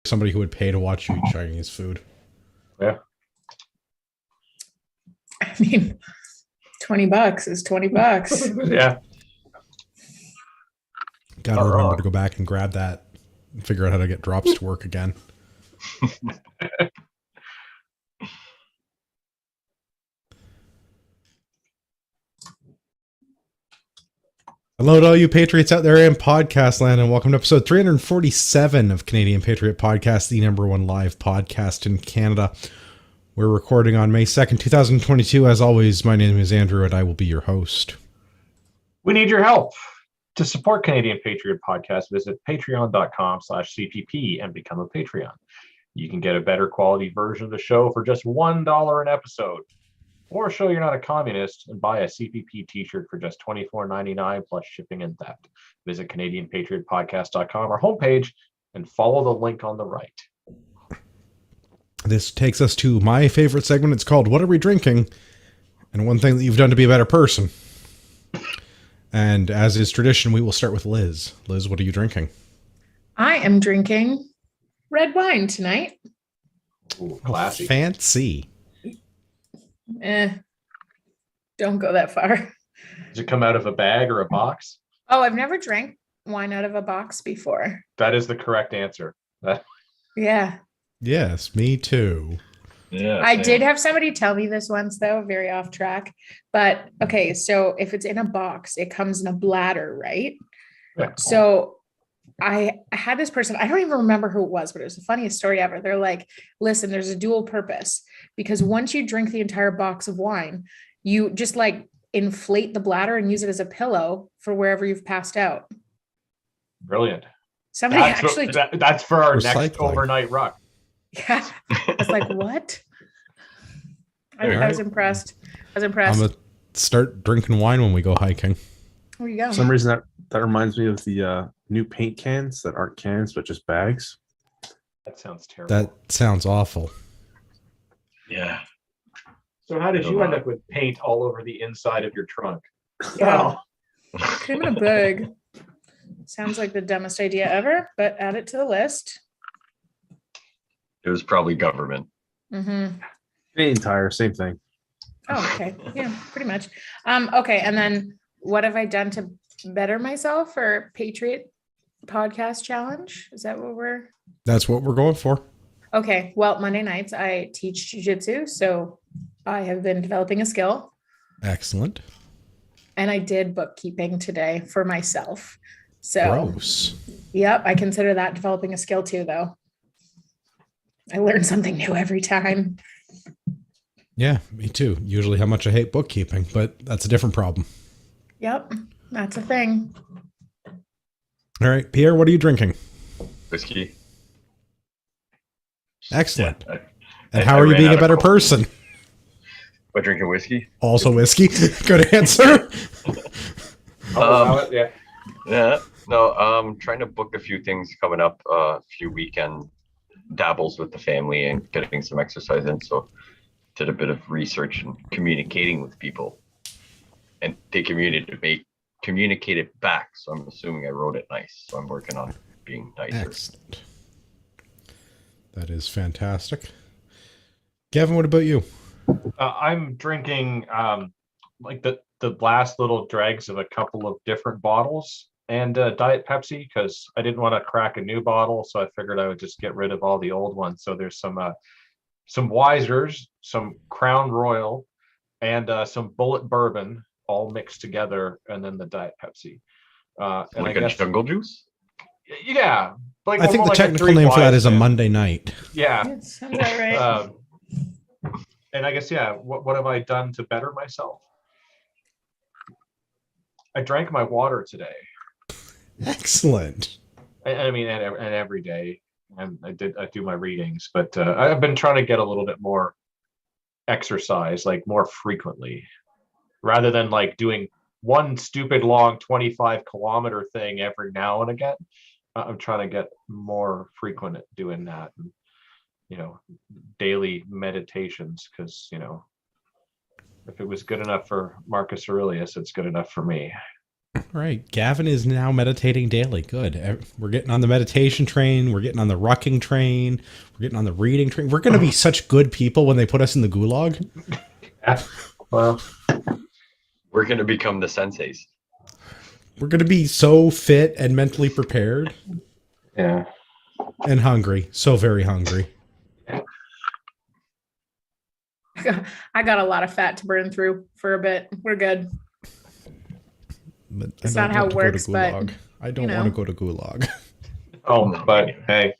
somebody who would pay to watch you eat Chinese food. Yeah. I mean, $20 is $20. Yeah. Gotta remember to go back and grab that and figure out how to get drops to work again. Hello to all you Patriots out there in podcast land, and welcome to episode 347 of Canadian Patriot Podcast, the #1 live podcast in Canada. We're recording on May 2nd, 2022. As always, my name is Andrew, and I will be your host. We need your help. To support Canadian Patriot Podcast, visit patreon.com/CPP and become a Patreon. You can get a better quality version of the show for just $1 an episode. Or show you're not a communist and buy a CPP t-shirt for just $24.99 plus shipping and theft. Visit CanadianPatriotPodcast.com, our homepage, and follow the link on the right. This takes us to my favorite segment. It's called What Are We Drinking? And one thing that you've done to be a better person. And as is tradition, we will start with Liz. Liz, what are you drinking? I am drinking red wine tonight. Ooh, classy. Fancy. Don't go that far. Does it come out of a bag or a box? Oh, I've never drank wine out of a box before. That is the correct answer. Yeah. Yes, me too. Yeah, I did have somebody tell me this once, though, very off track. But okay, so if it's in a box, it comes in a bladder, right? Yeah. So I had this person, I don't even remember who it was, but it was the funniest story ever. They're like, listen, there's a dual purpose, because once you drink the entire box of wine, you just like inflate the bladder and use it as a pillow for wherever you've passed out. Brilliant. Somebody That's for our next Recycling. overnight ruck. Yeah. I was like, what? I was impressed. I'm going to start drinking wine when we go hiking. There you go. For some reason that reminds me of the new paint cans that aren't cans but just bags. That sounds terrible. That sounds awful. Yeah. So how did you end up with paint all over the inside of your trunk? Yeah. Came in a bag. Sounds like the dumbest idea ever, but add it to the list. It was probably government. Mm-hmm. Canadian Tire, same thing. Oh, okay. Yeah, pretty much. Okay. And then what have I done to better myself for Patriot Podcast Challenge? Is that what That's what we're going for. Okay. Well, Monday nights I teach jiu-jitsu, so I have been developing a skill. Excellent. And I did bookkeeping today for myself. So Gross. Yep, I consider that developing a skill too, though. I learn something new every time. Yeah, me too. Usually how much I hate bookkeeping, but that's a different problem. Yep, that's a thing. All right, Pierre, what are you drinking? Whiskey. Excellent. Yeah, And how are you being a better person? By drinking whiskey? Also whiskey. Good answer. Yeah. Yeah. No, I'm trying to book a few things coming up, a few weekend dabbles with the family and getting some exercise in. So did a bit of research and communicating with people. And they communicate it back. So I'm assuming I wrote it nice. So I'm working on being nicer. Excellent. That is fantastic. Gavin, what about you? I'm drinking like the last little dregs of a couple of different bottles and Diet Pepsi, because I didn't want to crack a new bottle, so I figured I would just get rid of all the old ones. So there's some Wisers, some Crown Royal, and some Bullet Bourbon all mixed together, and then the Diet Pepsi. And Like I a guess, jungle juice? yeah. Like I think the like a technical name for that is a Monday. Monday night. Yeah. That sounds about right. And I guess, yeah, what have I done to better myself? I drank my water today. Excellent. I mean, and every day, and I do my readings, but I've been trying to get a little bit more exercise, like more frequently, rather than like doing one stupid long 25-kilometer thing every now and again. I'm trying to get more frequent at doing that, and daily meditations, because if it was good enough for Marcus Aurelius, it's good enough for me. All right. Gavin is now meditating daily. Good. We're getting on the meditation train. We're getting on the rucking train. We're getting on the reading train. We're going to be such good people when they put us in the gulag. Yeah. Well, We're going to become the senseis. We're going to be so fit and mentally prepared yeah. and hungry. So very hungry. I got a lot of fat to burn through for a bit. We're good. But It's I not don't how want it to go to works, but, gulag. I don't you know. want to go to gulag. Oh, but hey, at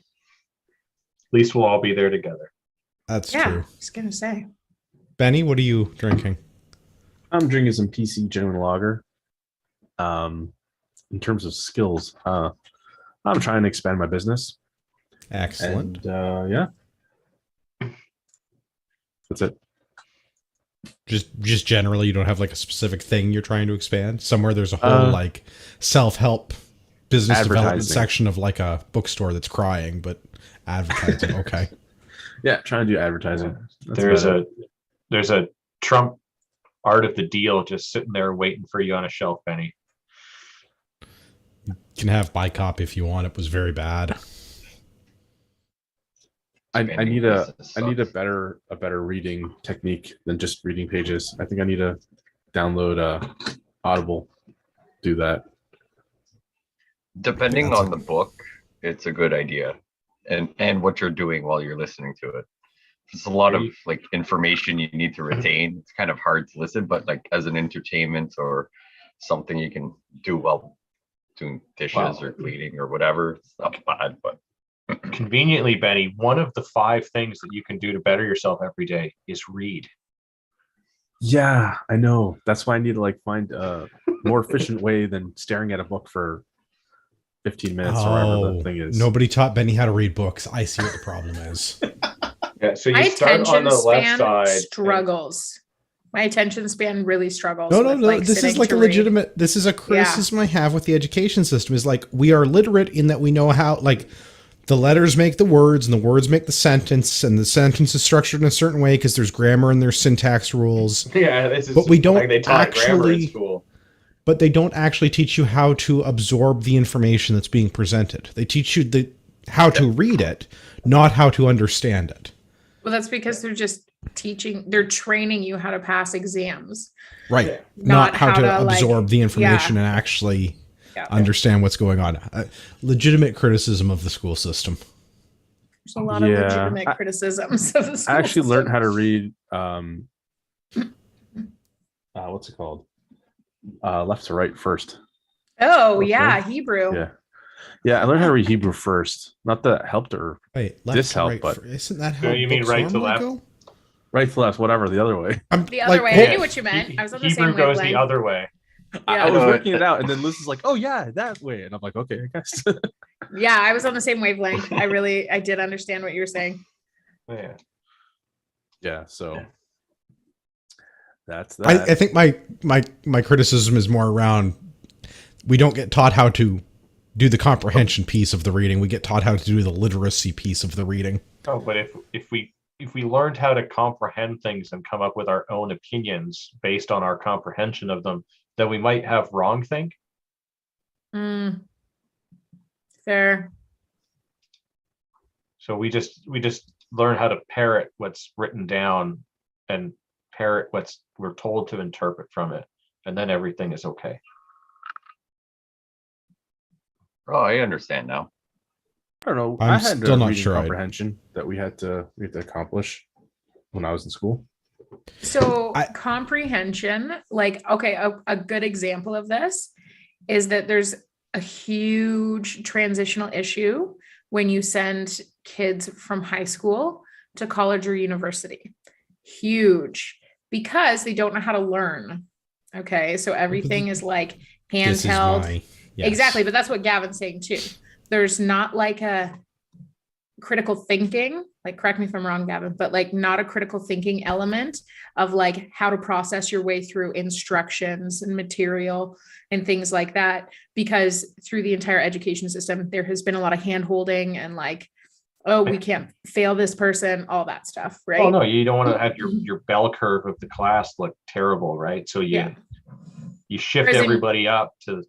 least we'll all be there together. That's Yeah, true. I was gonna say. Benny, what are you drinking? I'm drinking some PC genuine lager. In terms of skills, I'm trying to expand my business. Excellent. And yeah, that's it. Just generally, you don't have like a specific thing you're trying to expand. Somewhere there's a whole like self-help business development section of like a bookstore that's crying, but advertising. Okay. Yeah, trying to do advertising. That's There's a Trump art of the deal just sitting there waiting for you on a shelf, Benny. You can have Bicop if you want. It was very bad. I need a better reading technique than just reading pages. I think I need to download Audible. Do that. Depending on the book, it's a good idea, and what you're doing while you're listening to it. It's a lot of like information you need to retain. It's kind of hard to listen, but like as an entertainment or something you can do while doing dishes or cleaning or whatever, it's not bad. But conveniently, Benny, one of the 5 things that you can do to better yourself every day is read. Yeah, I know. That's why I need to like find a more efficient way than staring at a book for 15 minutes or whatever the thing is. Nobody taught Benny how to read books. I see what the problem is. Yeah, so My you start on the left attention side. struggles. My attention span really struggles. No. with, like, This is sitting like to a read. legitimate. This is a criticism I have with the education system. Is like we are literate in that we know how like the letters make the words and the words make the sentence and the sentence is structured in a certain way because there's grammar and there's syntax rules. Yeah, this is. But we don't like they taught grammar in actually. school. But they don't actually teach you how to absorb the information that's being presented. They teach you how to read it, not how to understand it. Well, that's because they're just they're training you how to pass exams. Right. Not Not how to absorb like, the information and actually understand what's going on. Legitimate criticism of the school system. There's a lot of legitimate criticisms of the school I actually system. learned how to read what's it called? Left to right first. Oh, yeah, Hebrew. Yeah, I learned how to read Hebrew first. Not that it helped or Wait, this helped, but isn't that how you mean books right to normally left? go? Right to left, whatever, the other way. The other way. I knew what you meant. I was on the Hebrew same goes wavelength. the other way. I was working it out, and then Liz is like, "Oh yeah, that way," and I'm like, "Okay, I guess." Yeah, I was on the same wavelength. I did understand what you were saying. Yeah. Yeah, so that's that. I think my criticism is more around we don't get taught how to do the comprehension piece of the reading. We get taught how to do the literacy piece of the reading. Oh, but if we learned how to comprehend things and come up with our own opinions based on our comprehension of them, then we might have wrong think. Fair. So we just learn how to parrot what's written down and parrot what's we're told to interpret from it, and then everything is okay. oh, I understand now. I don't know. I'm I had still not reading sure comprehension that we had to accomplish when I was in school. So comprehension, like, okay, a good example of this is that there's a huge transitional issue when you send kids from high school to college or university. Huge, because they don't know how to learn. Okay, so everything is like handheld. Exactly, but that's what Gavin's saying too. There's not like a critical thinking, like, correct me if I'm wrong, Gavin, but like not a critical thinking element of like how to process your way through instructions and material and things like that, because through the entire education system, there has been a lot of hand holding and like, oh, we can't fail this person, all that stuff, right? Oh no, you don't want to have your bell curve of the class look terrible, right? So you shift Prison. everybody up to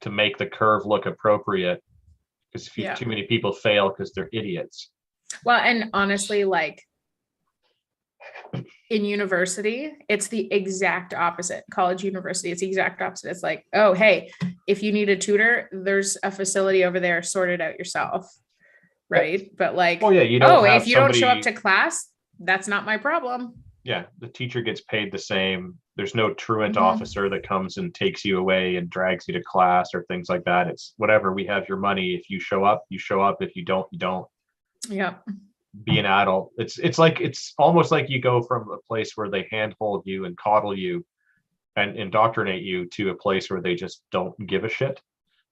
make the curve look appropriate. Because Yeah. too many people fail because they're idiots. Well, and honestly, like in university, it's the exact opposite. College, university, it's the exact opposite. It's like, oh, hey, if you need a tutor, there's a facility over there, sort it out yourself. Right. But like, Well, yeah, you don't have if you don't show up somebody- to class, that's not my problem. Yeah, the teacher gets paid the same. There's no truant Mhm. officer that comes and takes you away and drags you to class or things like that. It's whatever, we have your money. If you show up, you show up. If you don't, you don't. Yeah. Be an adult. It's almost like you go from a place where they handhold you and coddle you and indoctrinate you to a place where they just don't give a shit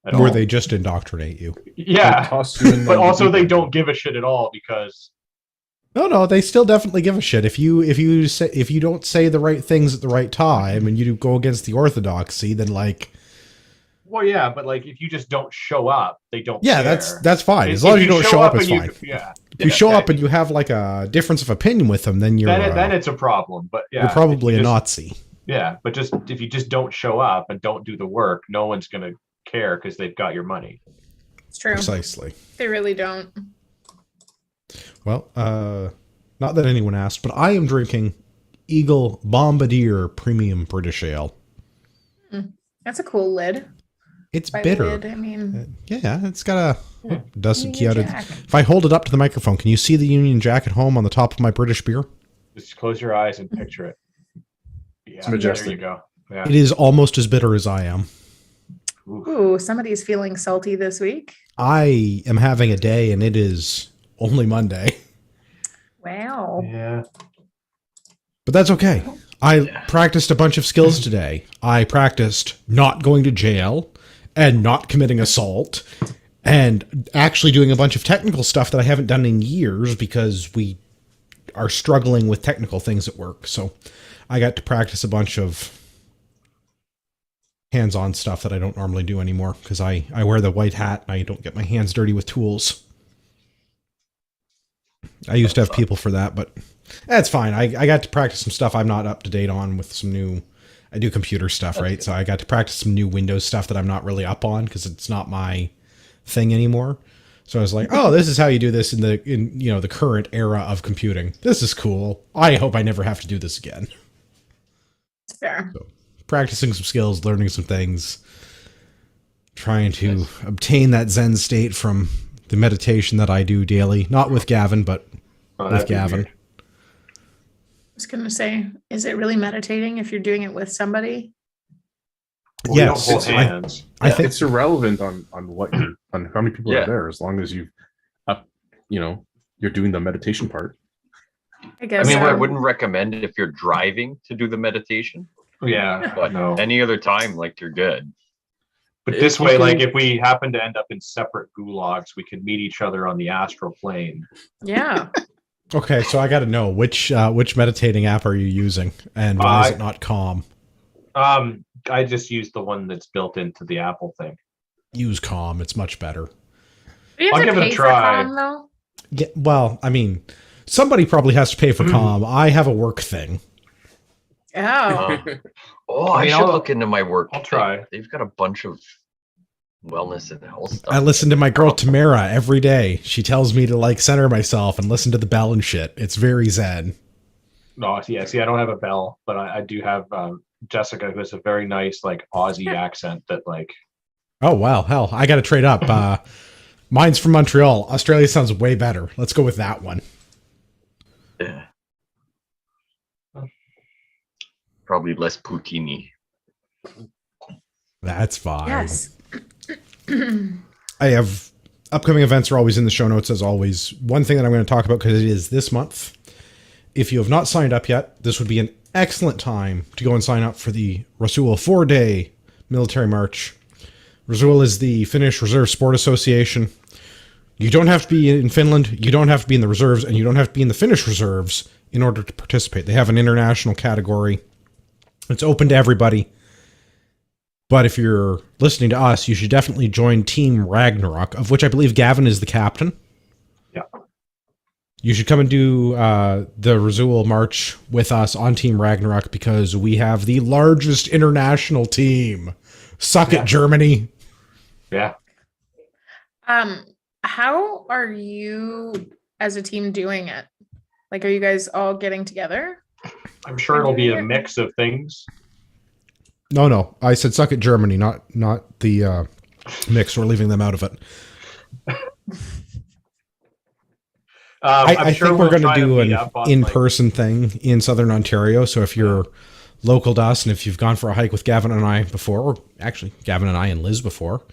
at Where all. they just indoctrinate you. Yeah, Toss you in but the also deep they end. don't give a shit at all because No, they still definitely give a shit. If you don't say the right things at the right time and you go against the orthodoxy, then like, well, yeah, but like if you just don't show up, they don't yeah, care. that's fine. If- As long if as you don't show up, it's and fine. Yeah, If you show yeah. up and you have like a difference of opinion with them, then then it's a problem. But yeah, you're probably if a you just- Nazi. Yeah, but just if you just don't show up and don't do the work, no one's gonna care because they've got your money. It's true. Precisely. They really don't. Well, not that anyone asked, but I am drinking Eagle Bombardier Premium British Ale. That's a cool lid. It's By bitter. lid, I mean, Yeah, it's got does some key out. Union Jack. If I hold it up to the microphone, can you see the Union Jack at home on the top of my British beer? Just close your eyes and picture it. Yeah, majestic. there you go. Yeah. It is almost as bitter as I am. Oof. ooh, somebody's feeling salty this week. I am having a day, and it is only Monday. Wow. Yeah. But that's okay. I practiced a bunch of skills today. I practiced not going to jail and not committing assault and actually doing a bunch of technical stuff that I haven't done in years because we are struggling with technical things at work. So I got to practice a bunch of hands-on stuff that I don't normally do anymore because I wear the white hat and I don't get my hands dirty with tools. I used to have people for that, but that's fine. I got to practice some stuff I'm not up to date on with some new... I do computer stuff, right? So I got to practice some new Windows stuff that I'm not really up on because it's not my thing anymore. So I was like, oh, this is how you do this in the current era of computing. This is cool. I hope I never have to do this again. It's fair. Practicing some skills, learning some things, trying to obtain that Zen state from the meditation that I do daily. Not with Gavin, but Oh, with that'd be Gavin. weird. I was going to say, is it really meditating if you're doing it with somebody? Well, we don't Yes, hold I- hands. I think It's irrelevant on what you're, on how many people Yeah. are there, as long as you're doing the meditation part. I I guess mean, so. I wouldn't recommend it if you're driving to do the meditation, Yeah, but no. any other time, like you're good. But if this you way, can- like if we happen to end up in separate gulags, we could meet each other on the astral plane. Yeah. Okay, so I got to know which meditating app are you using, and why is it not Calm? I just use the one that's built into the Apple thing. Use Calm; it's much better. Do you I'll have to give it a pay for try. Calm, though? Yeah, well, I mean, somebody probably has to pay for Calm. I have a work thing. Oh. I mean, should I'll- look into my work. I'll thing. try. They've got a bunch of wellness and health stuff. I listen to my girl Tamara every day. She tells me to like center myself and listen to the bell and shit. It's very zen. No, yeah, see, I don't have a bell, but I do have Jessica, who has a very nice like Aussie accent that like. Oh wow, hell, I got to trade up. Mine's from Montreal. Australia sounds way better. Let's go with that one. Yeah. Probably less poutine. That's fine. Yes. I have upcoming events are always in the show notes as always. One thing that I'm going to talk about because it is this month. If you have not signed up yet, this would be an excellent time to go and sign up for the Rasul 4-day military march. Rasul is the Finnish Reserve Sport Association. You don't have to be in Finland, you don't have to be in the reserves, and you don't have to be in the Finnish reserves in order to participate. They have an international category. It's open to everybody. But if you're listening to us, you should definitely join Team Ragnarok, of which I believe Gavin is the captain. Yeah. You should come and do the Razul March with us on Team Ragnarok because we have the largest international team. Suck it, Germany. Yeah. How are you as a team doing it? Like, are you guys all getting together? I'm sure it'll be a mix of things. No. I said suck it, Germany, not the mix. We're leaving them out of it. I think we're going to do an in-person thing in Southern Ontario. So if you're local to us and if you've gone for a hike with Gavin and I before, or actually Gavin and I and Liz before,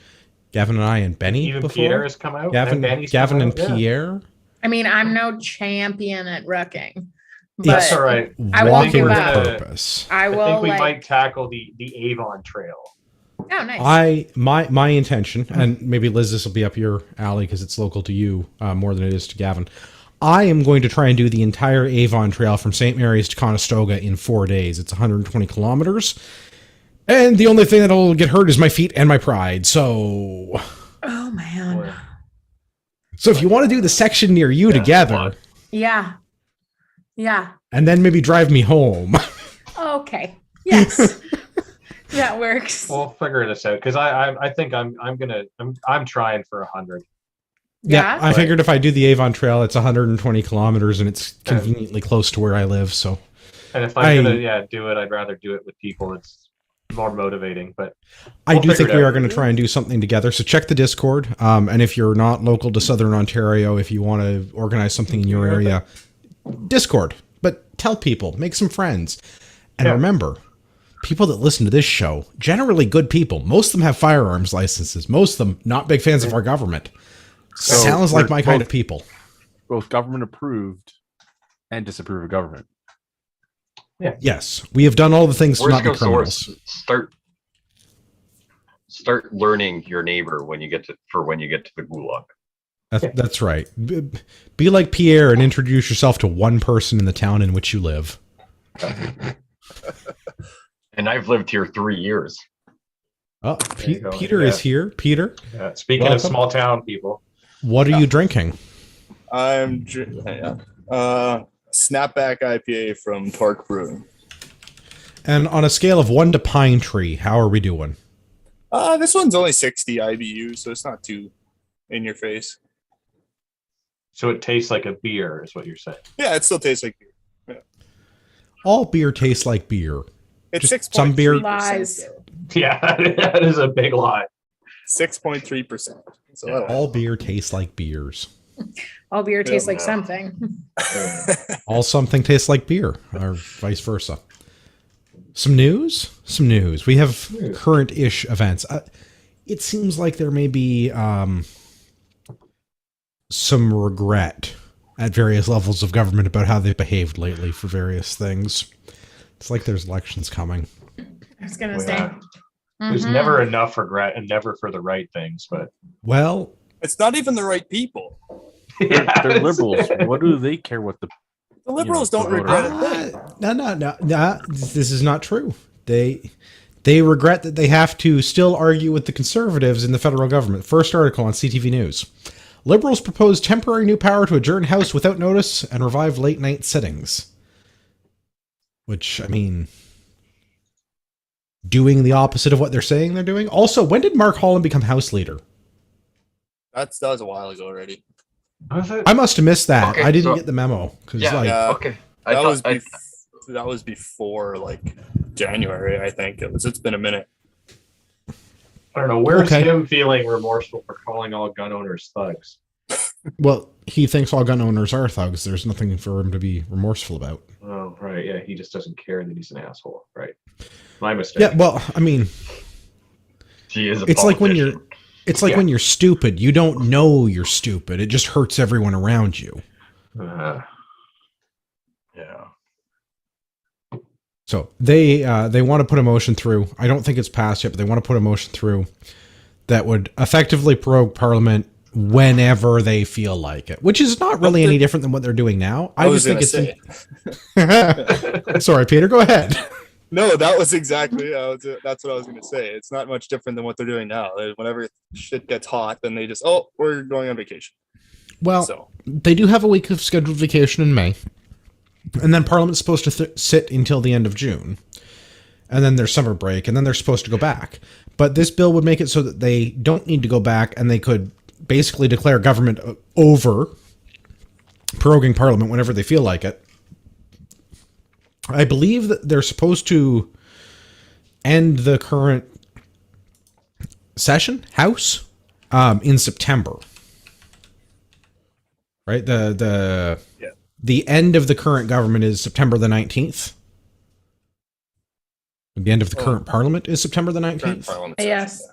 Gavin and I and Benny even before. Pierre has come out. Gavin and Pierre. I mean, I'm no champion at rucking. That's all right. I won't Walking give with up. purpose. I will. I think we might tackle the Avon Trail. Oh, nice. My intention, and maybe Liz, this will be up your alley because it's local to you more than it is to Gavin. I am going to try and do the entire Avon Trail from St. Mary's to Conestoga in 4 days. It's 120 kilometers. And the only thing that'll get hurt is my feet and my pride. So... Oh, man. So if you want to do the section near you together... Yeah. And then maybe drive me home. Okay. Yes. That works. We'll figure this out because I think I'm trying for 100. Yeah. I figured if I do the Avon Trail, it's 120 kilometers and it's conveniently close to where I live. So, and if I'm gonna do it, I'd rather do it with people. It's more motivating. But I do think we are going to try and do something together. So check the Discord. And if you're not local to Southern Ontario, if you want to organize something in your area, Discord. But tell people, make some friends, and remember. People that listen to this show, generally good people. Most of them have firearms licenses. Most of them not big fans of our government. Sounds like my kind of people. Both government approved and disapprove of government. Yeah. Yes, we have done all the things to not be criminals. Start learning your neighbor when you get to the gulag. That's right. Be like Pierre and introduce yourself to one person in the town in which you live. And I've lived here 3 years. Oh, Peter is here. Peter. Yeah. Speaking of small town people, what are you drinking? I'm drinking Snapback IPA from Torque Brewing. And on a scale of 1 to Pine Tree, how are we doing? This one's only 60 IBU, so it's not too in your face. so it tastes like a beer, is what you're saying. Yeah, it still tastes like beer. Yeah. All beer tastes like beer. It's Just 6.3%. some beer Lies. Yeah, that is a big lie. 6.3%. So all beer tastes like beers. All beer tastes like something. All something tastes like beer, or vice versa. Some news? Some news. We have current-ish events. It seems like there may be some regret at various levels of government about how they've behaved lately for various things. It's like there's elections coming. I was going to say. There's never enough regret and never for the right things, but... Well... It's not even the right people. They're liberals. What do they care what the liberals don't regret it? No. This is not true. They regret that they have to still argue with the conservatives in the federal government. First article on CTV News. Liberals propose temporary new power to adjourn House without notice and revive late night sittings. Which, I mean, doing the opposite of what they're saying they're doing. Also, when did Mark Holland become House Leader? That was a while ago already. I must have missed that. Okay, I didn't get the memo. Okay. That was before like January, I think. It's been a minute. I don't know. Where's him feeling remorseful for calling all gun owners thugs? Well, he thinks all gun owners are thugs. There's nothing for him to be remorseful about. Oh, right. Yeah, he just doesn't care that he's an asshole. Right. My mistake. Yeah, well, I mean, it's like when you're when you're stupid, you don't know you're stupid. It just hurts everyone around you. Yeah. So they want to put a motion through. I don't think it's passed yet, but they want to put a motion through that would effectively prorogue Parliament whenever they feel like it, which is not really any different than what they're doing now. I just think it's... Sorry, Peter, go ahead. No, that was exactly, that's what I was going to say. It's not much different than what they're doing now. Whenever shit gets hot, then they just, we're going on vacation. Well, So they do have a week of scheduled vacation in May. And then Parliament's supposed to sit until the end of June. And then there's summer break, and then they're supposed to go back. But this bill would make it so that they don't need to go back, and they could basically declare government over, proroguing Parliament whenever they feel like it. I believe that they're supposed to end the current session, House, in September. Right? The end of the current government is September the 19th. The end of the current parliament is September the 19th. Yes.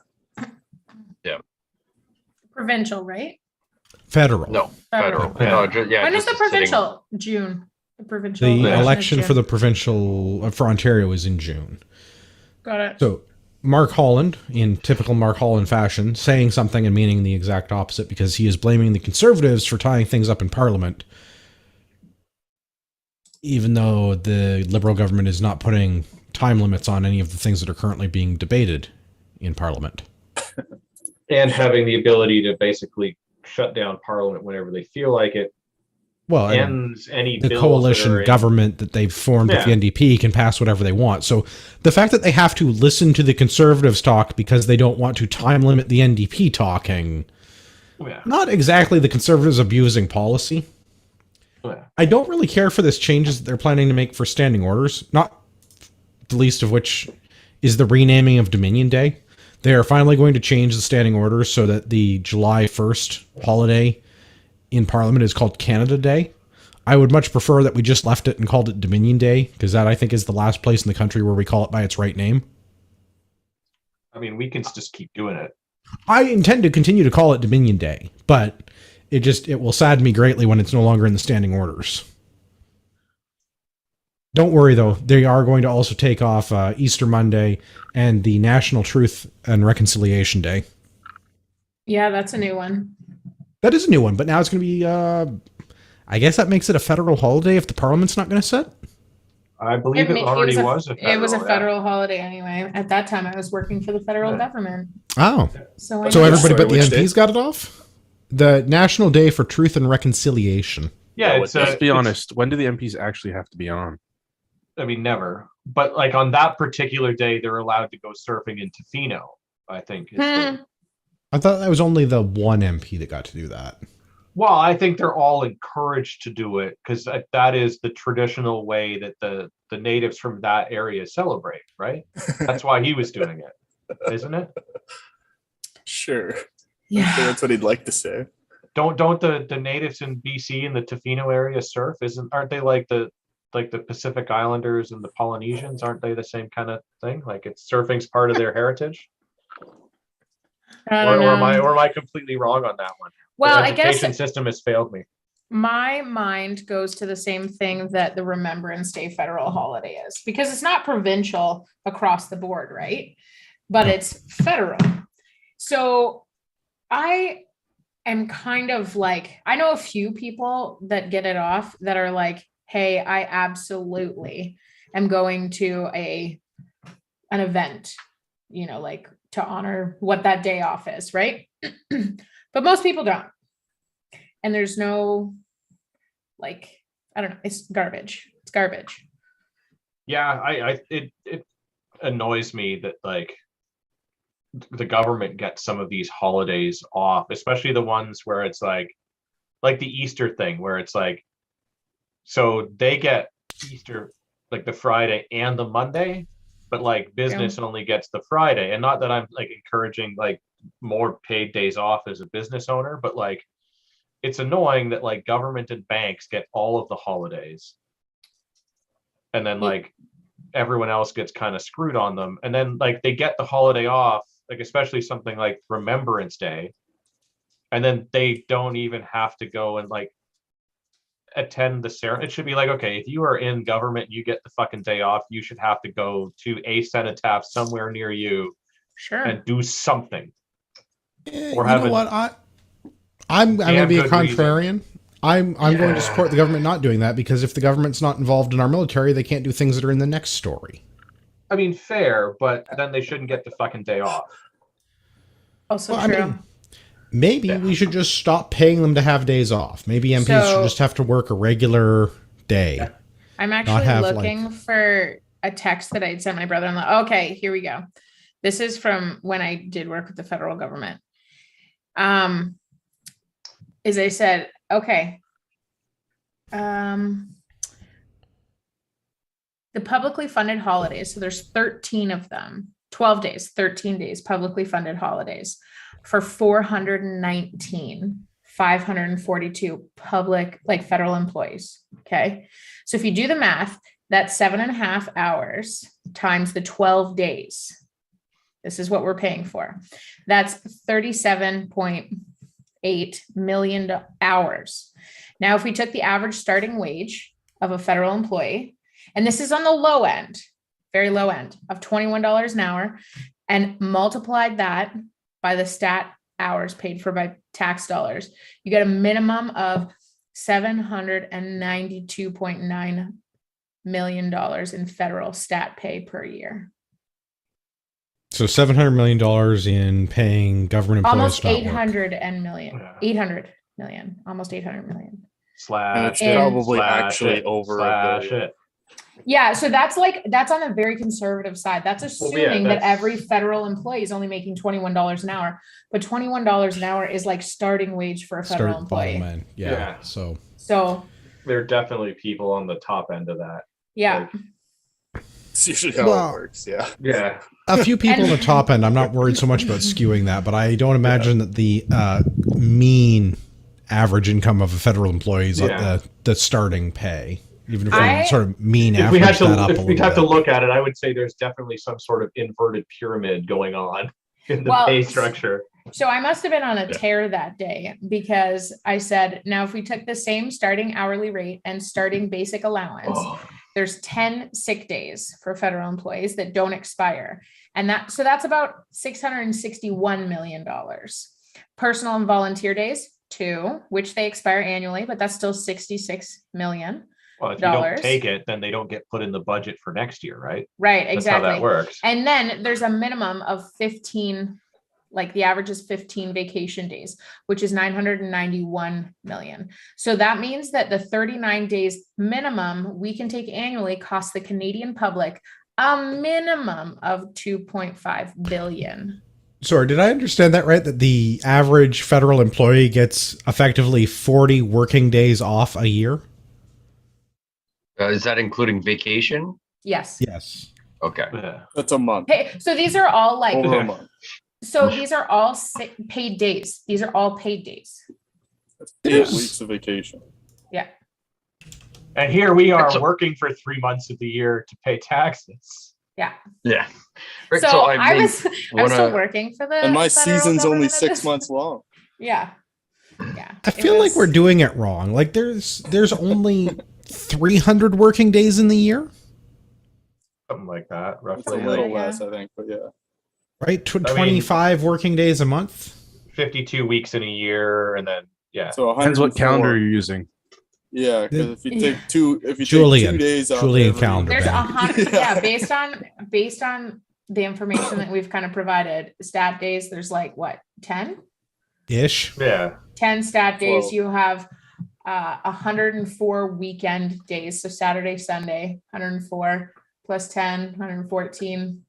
Yeah. Provincial, right? Federal. No, Federal. federal. No, When is just the sitting- provincial? June. The provincial. The election election is for June. the provincial for Ontario is in June. Got it. So Mark Holland, in typical Mark Holland fashion, saying something and meaning the exact opposite because he is blaming the Conservatives for tying things up in Parliament, even though the Liberal government is not putting time limits on any of the things that are currently being debated in Parliament. And having the ability to basically shut down Parliament whenever they feel like it. Well, and Ends any the bills coalition that are in- government that they've formed with the NDP can pass whatever they want. So the fact that they have to listen to the Conservatives talk because they don't want to time limit the NDP talking, Yeah. not exactly the Conservatives abusing policy. Yeah. I don't really care for this changes that they're planning to make for standing orders, not the least of which is the renaming of Dominion Day. They are finally going to change the standing orders so that the July 1st holiday in Parliament is called Canada Day. I would much prefer that we just left it and called it Dominion Day, because that, I think, is the last place in the country where we call it by its right name. I mean, we can just keep doing it. I intend to continue to call it Dominion Day, but it will sadden me greatly when it's no longer in the standing orders. Don't worry, though. They are going to also take off Easter Monday and the National Truth and Reconciliation Day. Yeah, that's a new one. That is a new one, but now it's going to be, I guess that makes it a federal holiday if the Parliament's not going to sit. I believe it already was a federal. It was a federal holiday anyway. At that time, I was working for the federal government. Oh. So I So know. everybody but the Which day? MPs got it off? The National Day for Truth and Reconciliation. Yeah, Let's it's Let's be honest. When do the MPs actually have to be on? I mean, never. But like on that particular day, they're allowed to go surfing in Tofino, I think. is the- I thought that was only the one MP that got to do that. Well, I think they're all encouraged to do it because that is the traditional way that the natives from that area celebrate, right? That's why he was doing it, isn't it? Sure. I'm sure Yeah. that's what he'd like to say. Don't the natives in BC in the Tofino area surf? Aren't they like the Pacific Islanders and the Polynesians? Aren't they the same kind of thing? Like it's surfing's part of their heritage? I Or don't am know. I completely wrong on that one? Well, The I guess education system has failed me. my mind goes to the same thing that the Remembrance Day federal holiday is, because it's not provincial across the board, right? But it's federal. So I am kind of like, I know a few people that get it off that are like, hey, I absolutely am going to an event, like to honor what that day off is, right? But most people don't. And there's no, like, I don't know, it's garbage. It's garbage. Yeah, it annoys me that like the government gets some of these holidays off, especially the ones where it's like the Easter thing, where it's like, so they get Easter like the Friday and the Monday, but like business only gets the Friday. And not that I'm like encouraging like more paid days off as a business owner, but like it's annoying that like government and banks get all of the holidays and then like everyone else gets kind of screwed on them. And then like they get the holiday off, like especially something like Remembrance Day, and then they don't even have to go and like attend the ceremony. It should be like, okay, if you are in government, you get the fucking day off, you should have to go to a cenotaph somewhere near you Sure. and do something. You Or have know a what? I'm going to be a good contrarian. I'm going to support the government not doing that, because if the government's not involved in our military, they can't do things that are in the next story. I mean, fair, but then they shouldn't get the fucking day off. Also Well, I true. mean, maybe we should just stop paying them to have days off. Maybe MPs should just have to work a regular day. I'm actually looking for a text that I'd sent my brother-in-law. Okay, here we go. This is from when I did work with the federal government. As I said, okay. The publicly funded holidays, so there's 13 of them, 12 days, 13 days, publicly funded holidays for 542 public, like federal employees. Okay. So if you do the math, that's 7.5 hours times the 12 days. This is what we're paying for. That's 37.8 million hours. Now, if we took the average starting wage of a federal employee, and this is on the low end, very low end of $21 an hour, and multiplied that by the stat hours paid for by tax dollars, you get a minimum of $792.9 million in federal stat pay per year. So $700 million in paying government employees. Almost 800 million, almost 800 million. And it's probably actually over a billion. Yeah, so that's on the very conservative side. That's assuming that every federal employee is only making $21 an hour, but $21 an hour is like starting wage for a federal employee. Yeah. So there are definitely people on the top end of that. Yeah. It's usually how it works. Yeah. Yeah. A few people on the top end. I'm not worried so much about skewing that, but I don't imagine that the mean average income of a federal employee is like the starting pay. Even if we sort of mean average that up a little bit. If we'd have to look at it, I would say there's definitely some sort of inverted pyramid going on in the pay structure. So I must have been on a tear that day, because I said, now if we took the same starting hourly rate and starting basic allowance, there's 10 sick days for federal employees that don't expire. And that's about $661 million. Personal and volunteer days, 2, which they expire annually, but that's still $66 million. Well, if you don't take it, then they don't get put in the budget for next year, right? Right, exactly. That's how that works. And then there's a minimum of 15, like the average is 15 vacation days, which is 991 million. So that means that the 39 days minimum we can take annually costs the Canadian public a minimum of 2.5 billion. Sorry, did I understand that right? That the average federal employee gets effectively 40 working days off a year? Is that including vacation? Yes. Yes. Okay. That's a month. Hey, so these are all like Over a month. So these are all paid days. These are all paid days. That's 8 weeks of vacation. Yeah. And here we are working for 3 months of the year to pay taxes. Yeah. Yeah. Right, so I was still working for the. And my season's only 6 months long. Yeah. Yeah. I feel like we're doing it wrong. Like there's only 300 working days in the year. Something like that, roughly. It's a little less, I think, but yeah. Right? 25 working days a month? 52 weeks in a year, and then, So depends what calendar you're using. Yeah, because if you take two, take 2 days off, Julian calendar. There's 100. Based on the information that we've kind of provided, stat days. There's like what 10 ish. Yeah, 10 stat days. You have 104 weekend days. So Saturday, Sunday, 104 plus 10, 114.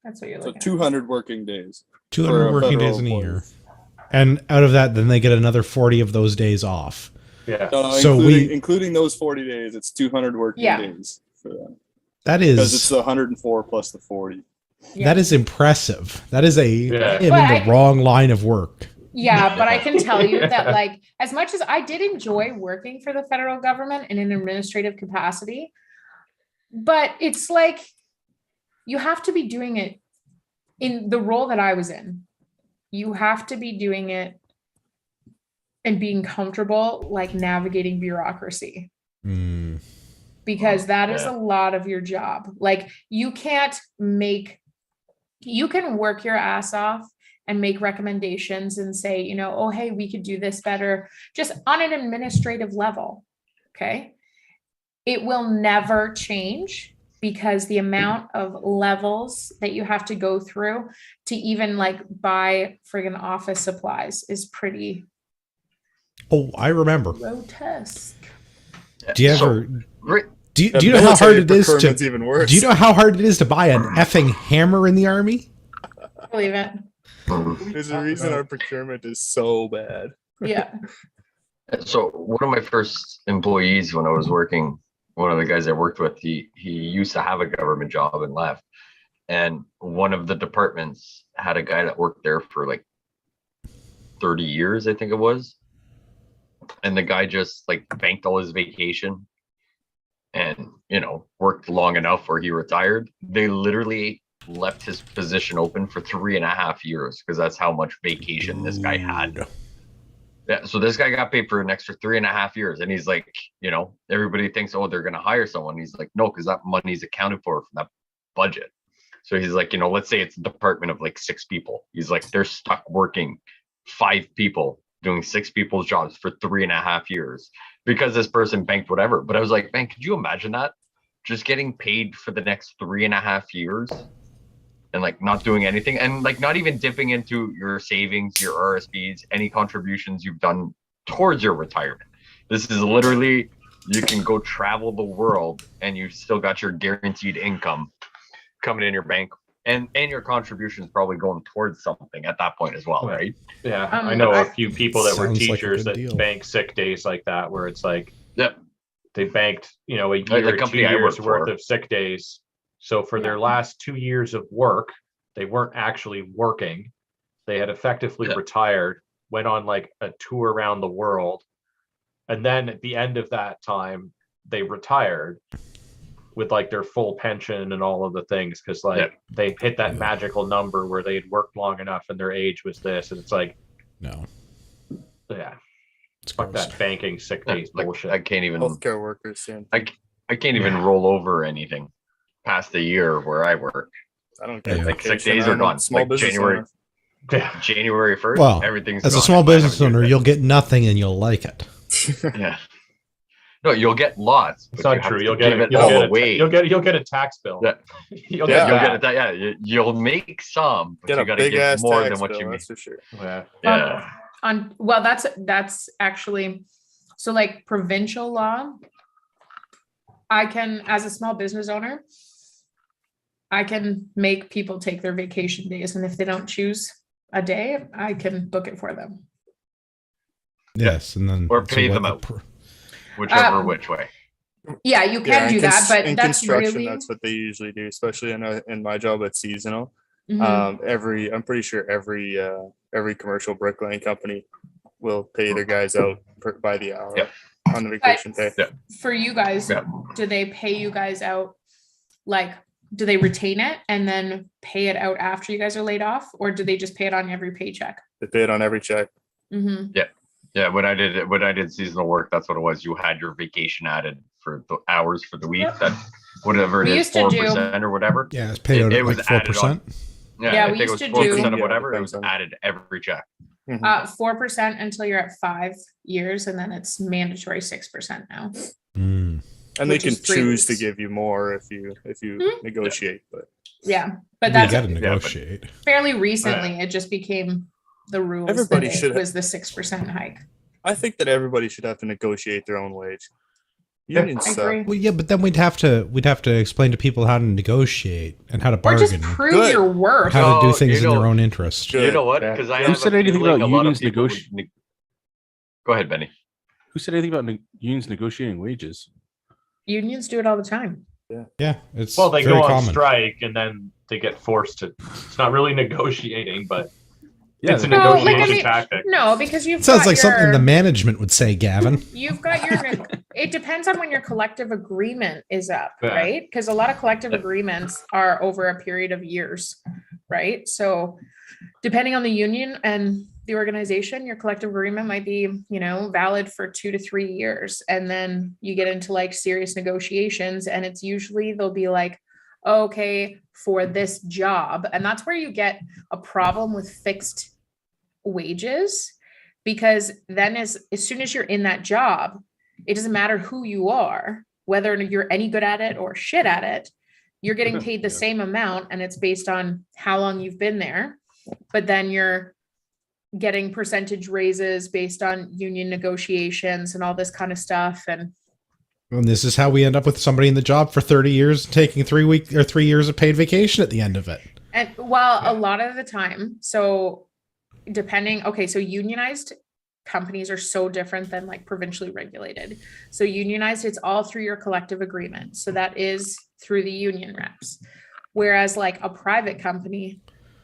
That's what you're looking at. 200 working days. 200 working days in a year. And out of that, then they get another 40 of those days off. Yeah. So including those 40 days, it's 200 working days for them. That is, because it's the 104 plus the 40. Yeah. That is impressive. That is in the wrong line of work. Yeah, but I can tell you that, like, as much as I did enjoy working for the federal government in an administrative capacity, but it's like you have to be doing it in the role that I was in. You have to be doing it and being comfortable, like navigating bureaucracy. Because that is a lot of your job. Like you can work your ass off and make recommendations and say, you know, oh, hey, we could do this better, just on an administrative level. Okay. It will never change because the amount of levels that you have to go through to even like buy friggin' office supplies is pretty Oh, I remember. grotesque. Do you So, ever? right, Do you know how hard it is to? Even worse. Do you know how hard it is to buy an effing hammer in the army? I believe it. There's a reason our procurement is so bad. Yeah. So one of my first employees when I was working, one of the guys I worked with, he used to have a government job and left. And one of the departments had a guy that worked there for like 30 years, I think it was. And the guy just like banked all his vacation and, worked long enough where he retired. They literally left his position open for 3.5 years because that's how much vacation this guy had. Yeah, so this guy got paid for an extra 3.5 years, and he's like, everybody thinks, oh, they're gonna hire someone. He's like, no, because that money's accounted for from that budget. So he's like, let's say it's a department of like 6 people. He's like, they're stuck working 5 people doing 6 people's jobs for 3.5 years because this person banked whatever. But I was like, man, could you imagine that? Just getting paid for the next 3.5 years and like not doing anything and like not even dipping into your savings, your RSPs, any contributions you've done towards your retirement. This is literally, you can go travel the world and you've still got your guaranteed income coming in your bank and your contributions probably going towards something at that point as well, right? Yeah, I know a few people that were Sounds like a teachers good that deal. bank sick days like that, where it's like, Yep. they banked, a year, the 2 company I years worked worth for. of sick days. So for their last 2 years of work, they weren't actually working. They had effectively retired, went on like a tour around the world. And then at the end of that time, they retired with like their full pension and all of the things. Cause like they hit that magical number where they had worked long enough and their age was this. And it's like, No, yeah, it's fuck gross. that banking sick days Like, bullshit. I can't even Healthcare workers, same. I can't even roll over anything past the year where I work. I don't get Like sick vacation. days are I'm a gone. Small Like business January, owner. Yeah. January 1st, Well, everything's as a gone. small I have business a good owner, day. you'll get nothing and you'll like it. Yeah. No, you'll get lots. It's but not you have true. to You'll give get it all away. you'll get a tax bill. Yeah. You'll Yeah, get that. you'll make some, but Get you a got to big give ass more tax than what bill, you make. that's for sure. Yeah. Yeah. Well, that's actually, so like provincial law, I can, as a small business owner, I can make people take their vacation days. And if they don't choose a day, I can book it for them. Yes, and then Or pay what them the out. Whichever which way. Yeah, you can do that, but in that's construction, really, that's what they usually do, especially in my job at seasonal. Mhm. I'm pretty sure every commercial bricklaying company will pay their guys out by the hour Yep. on the vacation pay. Yeah. For you guys, Yeah. do they pay you guys out? Like, do they retain it and then pay it out after you guys are laid off? Or do they just pay it on every paycheck? They pay it on every check. Mm-hmm. Yeah, when I did seasonal work, that's what it was. You had your vacation added for the hours for the week. That whatever it We is, used to do- 4% or whatever. Yeah, it's paid out It at was like added 4%. Yeah, Yeah, I we think it used was to 4% do- of whatever. It depends was on- added every check. 4% until you're at 5 years, and then it's mandatory 6% now. Mm. And they Which can is 3 choose to weeks. give you more if you Mhm. negotiate. But Yeah, but You that's got to negotiate. fairly recently. It just became the rules. Everybody that it should have- was the 6% hike. I think that everybody should have to negotiate their own wage. Unions I suck. agree. Well, yeah, but then we'd have to explain to people how to negotiate and how to Or just bargain, prove Good. your worth. how to do No, things you in know- their own interest. Good. You know what? Yeah. Because I Who have said a anything feeling about a lot of unions people would Go ahead, Benny. Who said anything about unions negotiating wages? Unions do it all the time. Yeah, it's Well, they very go on common. strike and then they get forced to. It's not really negotiating, but Yeah, it's a they- No, like, negotiation I mean- tactic. No, because you've It sounds got like something your- the management would say, Gavin. You've got your, it depends on when your collective agreement is up, Yeah. right? Because a lot of collective agreements are over a period of years, right? So depending on the union and the organization, your collective agreement might be, valid for 2 to 3 years. And then you get into like serious negotiations, and it's usually they'll be like, okay, for this job. And that's where you get a problem with fixed wages, because then as soon as you're in that job, it doesn't matter who you are, whether you're any good at it or shit at it, You're getting paid the same amount, and it's based on how long you've been there, but then you're getting percentage raises based on union negotiations and all this kind of stuff. And this is how we end up with somebody in the job for 30 years taking 3 years of paid vacation at the end of it. And well, a lot of the time, so so unionized companies are so different than like provincially regulated. So unionized, it's all through your collective agreement. So that is through the union reps. Whereas like a private company,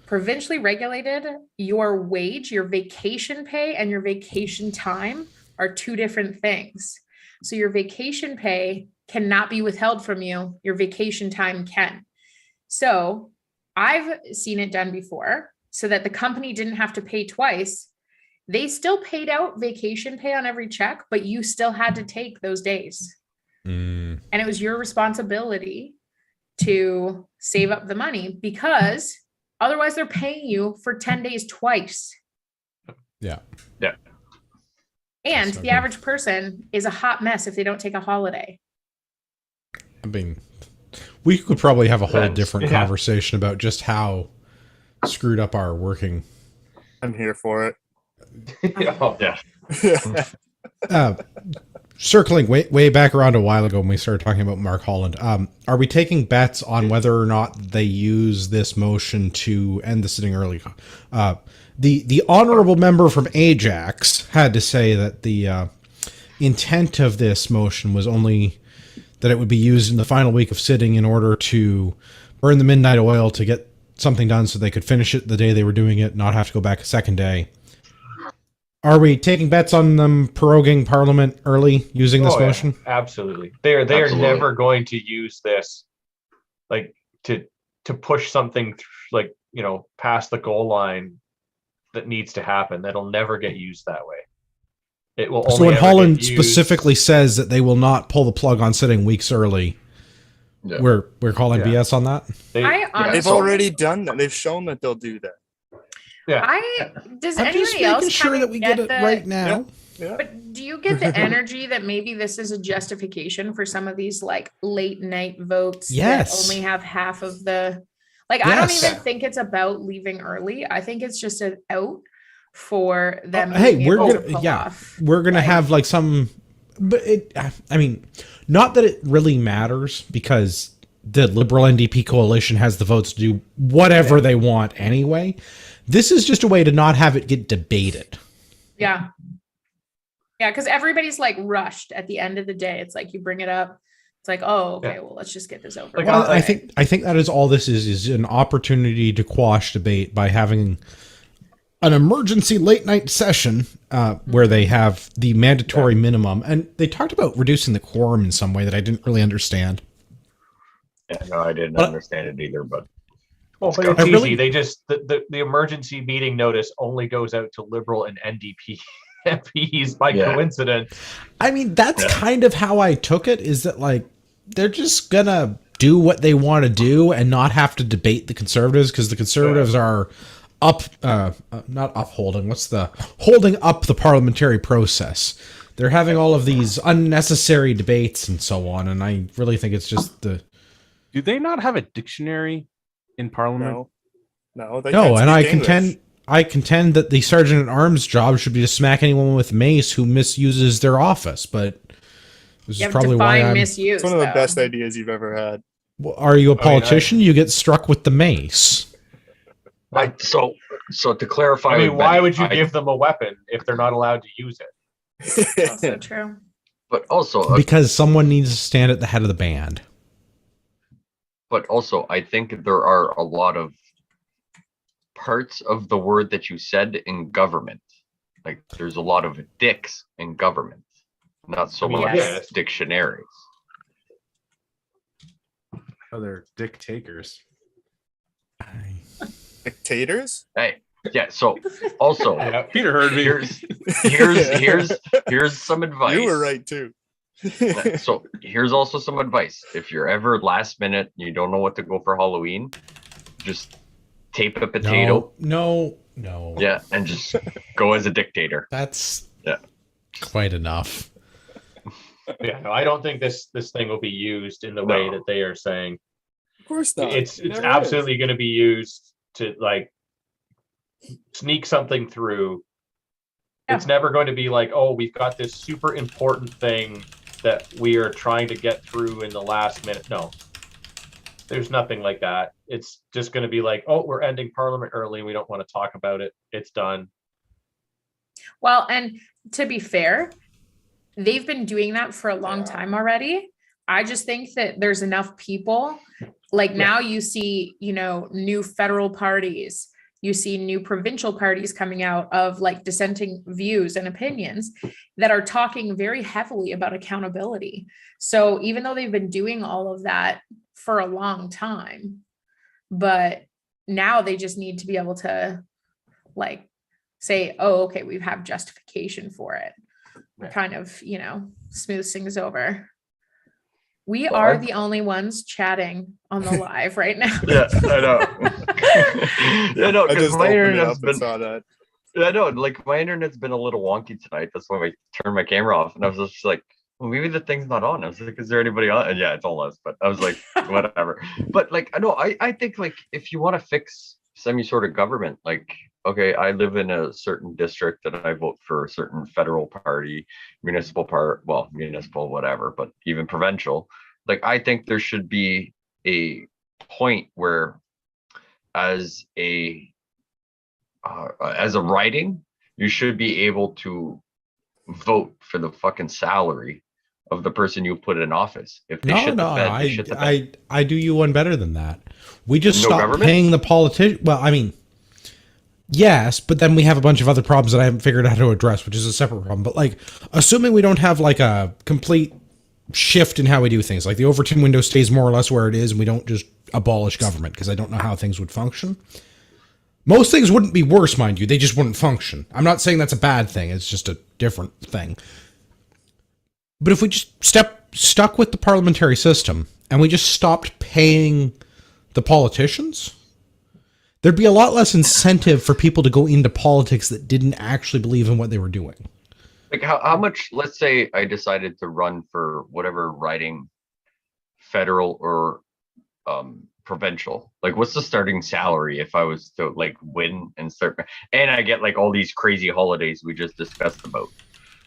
provincially regulated, your wage, your vacation pay, and your vacation time are two different things. So your vacation pay cannot be withheld from you. Your vacation time can. So I've seen it done before so that the company didn't have to pay twice. They still paid out vacation pay on every check, but you still had to take those days. And it was your responsibility to save up the money, because otherwise they're paying you for 10 days twice. Yeah. Yeah. And the average person is a hot mess if they don't take a holiday. I mean, we could probably have a whole different conversation about just how screwed up our working. I'm here for it. Oh, yeah. Circling way back around a while ago when we started talking about Mark Holland, are we taking bets on whether or not they use this motion to end the sitting early? The honorable member from Ajax had to say that the intent of this motion was only that it would be used in the final week of sitting in order to burn the midnight oil to get something done so they could finish it the day they were doing it, not have to go back a second day. Are we taking bets on them proroguing Parliament early using this motion? Yeah, absolutely. They are never going to use this like to push something like, past the goal line that needs to happen. That'll never get used that way. It will only. So when Holland specifically says that they will not pull the plug on sitting weeks early, we're calling BS on that. They've already done that. They've shown that they'll do that. Yeah. Does I'm just anybody else making sure that we get it right now. Yeah. But do you get the energy that maybe this is a justification for some of these like late night votes that only have half of the I don't even think it's about leaving early. I think it's just an out for them. Hey, we're gonna have like some, but not that it really matters because the Liberal NDP coalition has the votes to do whatever they want anyway. This is just a way to not have it get debated. Yeah. Yeah, because everybody's like rushed at the end of the day. It's like you bring it up. It's like, oh, okay, well, let's just get this over. Well, I think that is all this is an opportunity to quash debate by having an emergency late night session where they have the mandatory minimum. And they talked about reducing the quorum in some way that I didn't really understand. Yeah, no, I didn't understand it either, but it's easy. They just the emergency meeting notice only goes out to Liberal and NDP MPs by coincidence. I mean, that's kind of how I took it, is that like they're just gonna do what they want to do and not have to debate the Conservatives, because the Conservatives are holding up the parliamentary process. They're having all of these unnecessary debates and so on, and I really think it's just the. Do they not have a dictionary in Parliament? No, and I contend that the sergeant at arms job should be to smack anyone with mace who misuses their office. But this is probably why misuse. It's one of the best ideas you've ever had. Well, are you a politician? You get struck with the mace. So to clarify, why would you give them a weapon if they're not allowed to use it? That's so true. But also because someone needs to stand at the head of the band. But also, I think there are a lot of parts of the word that you said in government. Like there's a lot of dicks in government, not so much dictionaries. Oh, they're dick takers. Dictators? Hey, yeah. So also, Peter heard me. Here's some advice. You were right too. So here's also some advice. If you're ever last minute, you don't know what to go for Halloween, just tape a potato. No. Yeah, and just go as a dictator. That's quite enough. Yeah, no, I don't think this thing will be used in the way that they are saying. Of course not. It's It never absolutely going to be used to like sneak something through. It's never going to be like, oh, we've got this super important thing that we are trying to get through in the last minute. No, there's nothing like that. It's just going to be like, oh, we're ending Parliament early. We don't want to talk about it. It's done. Well, and to be fair, they've been doing that for a long time already. I just think that there's enough people. Like now you see, you know, new federal parties, you see new provincial parties coming out of like dissenting views and opinions that are talking very heavily about accountability. So even though they've been doing all of that for a long time, but now they just need to be able to like say, oh, okay, we have justification for it. Kind of, you know, smooth things over. We are the only ones chatting on the live right now. Yeah, I know. Yeah, no, because my internet's been. That. I know, like my internet's been a little wonky tonight. That's why I turned my camera off, and I was just like, well, maybe the thing's not on. I was like, is there anybody on? And yeah, it's all us. But I was like, whatever. But like, I know, I think like if you want to fix some sort of government, like, okay, I live in a certain district and I vote for a certain federal party, municipal whatever, but even provincial. Like, I think there should be a point where as a writing, you should be able to vote for the fucking salary of the person you put in office. If they shit the bed, they shit the bed. I do you one better than that. We just stopped paying the politician. Well, I mean, yes, but then we have a bunch of other problems that I haven't figured out how to address, which is a separate problem. But like, assuming we don't have like a complete shift in how we do things, like the Overton window stays more or less where it is, and we don't just abolish government, because I don't know how things would function. Most things wouldn't be worse, mind you. They just wouldn't function. I'm not saying that's a bad thing. It's just a different thing. But if we just stuck with the parliamentary system and we just stopped paying the politicians, there'd be a lot less incentive for people to go into politics that didn't actually believe in what they were doing. Like how much, let's say I decided to run for whatever riding, federal or provincial, like what's the starting salary if I was to like win and start, and I get like all these crazy holidays we just discussed about?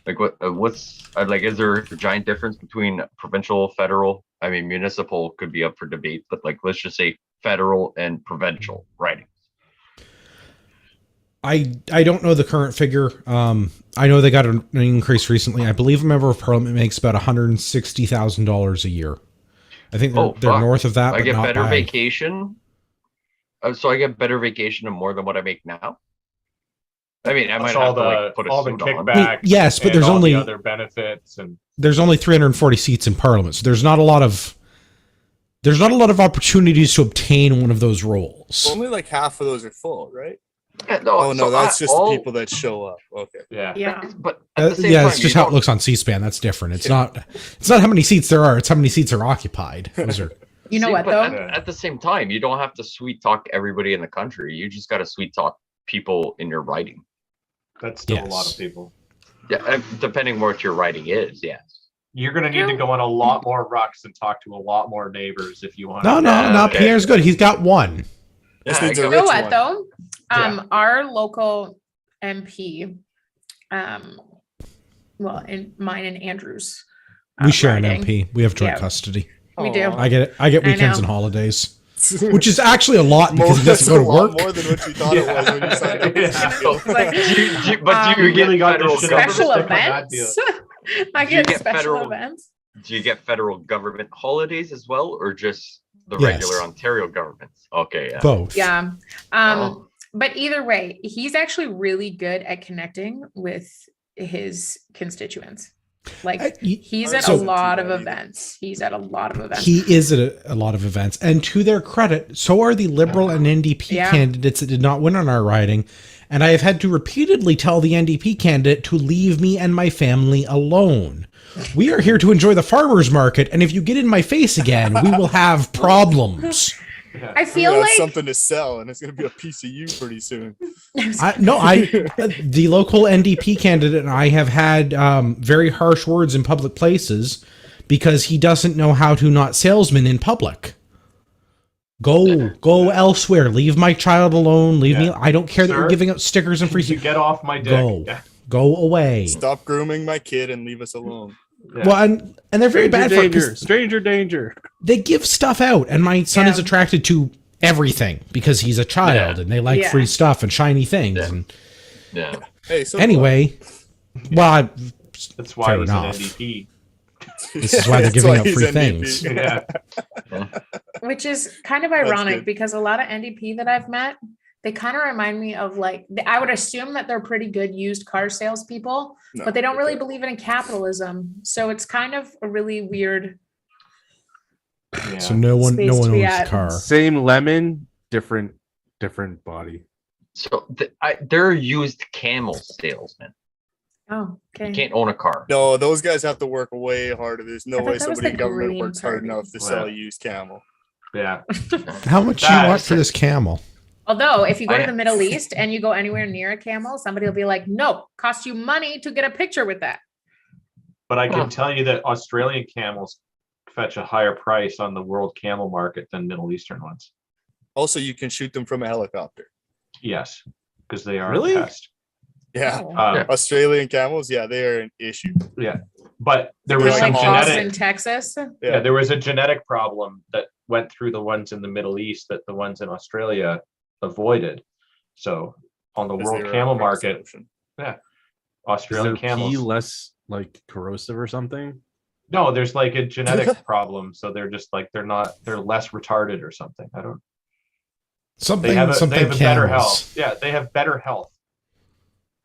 Like what's like, is there a giant difference between provincial, federal? I mean, municipal could be up for debate, but like, let's just say federal and provincial writings. I don't know the current figure. I know they got an increase recently. I believe a member of parliament makes about $160,000 a year. I think they're north of that. I get better vacation. So I get better vacation and more than what I make now. I mean, I might have to like put a suit on. I mean, yes, but there's only other benefits, and there's only 340 seats in parliament, so there's not a lot of opportunities to obtain one of those roles. Only like half of those are full, right? Yeah, no, no, that's just the people that show up. Okay. Yeah. But at the same time, it's just how it looks on C-SPAN. That's different. It's not how many seats there are. It's how many seats are occupied. Those are. You know what though? At the same time, you don't have to sweet talk everybody in the country. You just got to sweet talk people in your writing. That's still a lot of people. Yeah, depending what your writing is, yes. You're going to need to go on a lot more rucks and talk to a lot more neighbors if you want. No, okay. Pierre's good. He's got one. You know what though? Our local MP, in mine and Andrew's. We share an MP. We have joint custody. We do. I get weekends and holidays. Which is actually a lot because he doesn't go to work. More than what you thought it was when you signed up. But do you really got special events? I get special events. Do you get federal government holidays as well, or just the regular Ontario governments? Okay, yeah. Both. Yeah. But either way, he's actually really good at connecting with his constituents. Like he's at a lot of events. He is at a lot of events. And to their credit, so are the Liberal and NDP candidates that did not win on our riding. And I have had to repeatedly tell the NDP candidate to leave me and my family alone. We are here to enjoy the farmers market. And if you get in my face again, we will have problems. I feel like something to sell, and it's going to be a piece of you pretty soon. The local NDP candidate and I have had very harsh words in public places because he doesn't know how to not salesman in public. Go elsewhere. Leave my child alone. Leave me. I don't care that Sir, you're giving out stickers and free. You get off my dick. Go. Yeah. Go away. Stop grooming my kid and leave us alone. Yeah. Well, and they're very bad for it danger. 'cause Stranger danger. they give stuff out, and my son is Yeah. attracted to everything because he's a child, Yeah. and they like Yeah. free stuff and shiny things. Yeah. And Yeah. Hey, so anyway, well, That's why fair he's enough. an NDP. this is why they're That's giving why out he's free NDP. things. Yeah. Which is kind of That's ironic good. because a lot of NDP that I've met, they kind of remind me of like, I would assume that they're pretty good used car salespeople, No, but they don't really okay. believe in capitalism. So it's kind of a really weird. Yeah. So no one Space to owns be the at. car. Same lemon, different body. So they're used Camel salesmen. Oh, okay. You can't own a car. No, those guys have to work way harder. There's no I thought way that was somebody in the government green works hard party. enough to sell a used Camel. Yeah. How much do you want for this camel? Although, if you go to I- the Middle East and you go anywhere near a camel, somebody will be like, "No, cost you money to get a picture with that." But I Huh. can tell you that Australian camels fetch a higher price on the world camel market than Middle Eastern ones. Also, you can shoot them from a helicopter. Yes, because they are Really? a pest. Yeah. Oh. Um, Australian camels, yeah, they are an issue. But there Kinda was like some Austin, genetic. Texas. Yeah, there was a genetic problem that went through the ones in the Middle East that the ones in Australia avoided. So on the because they world were camel out of market, consumption. Is Australian their pee camels. less like corrosive or something? No, there's like a genetic problem. So they're just like they're less retarded or something. I don't. Something They have a better camels. health. Yeah, they have better health.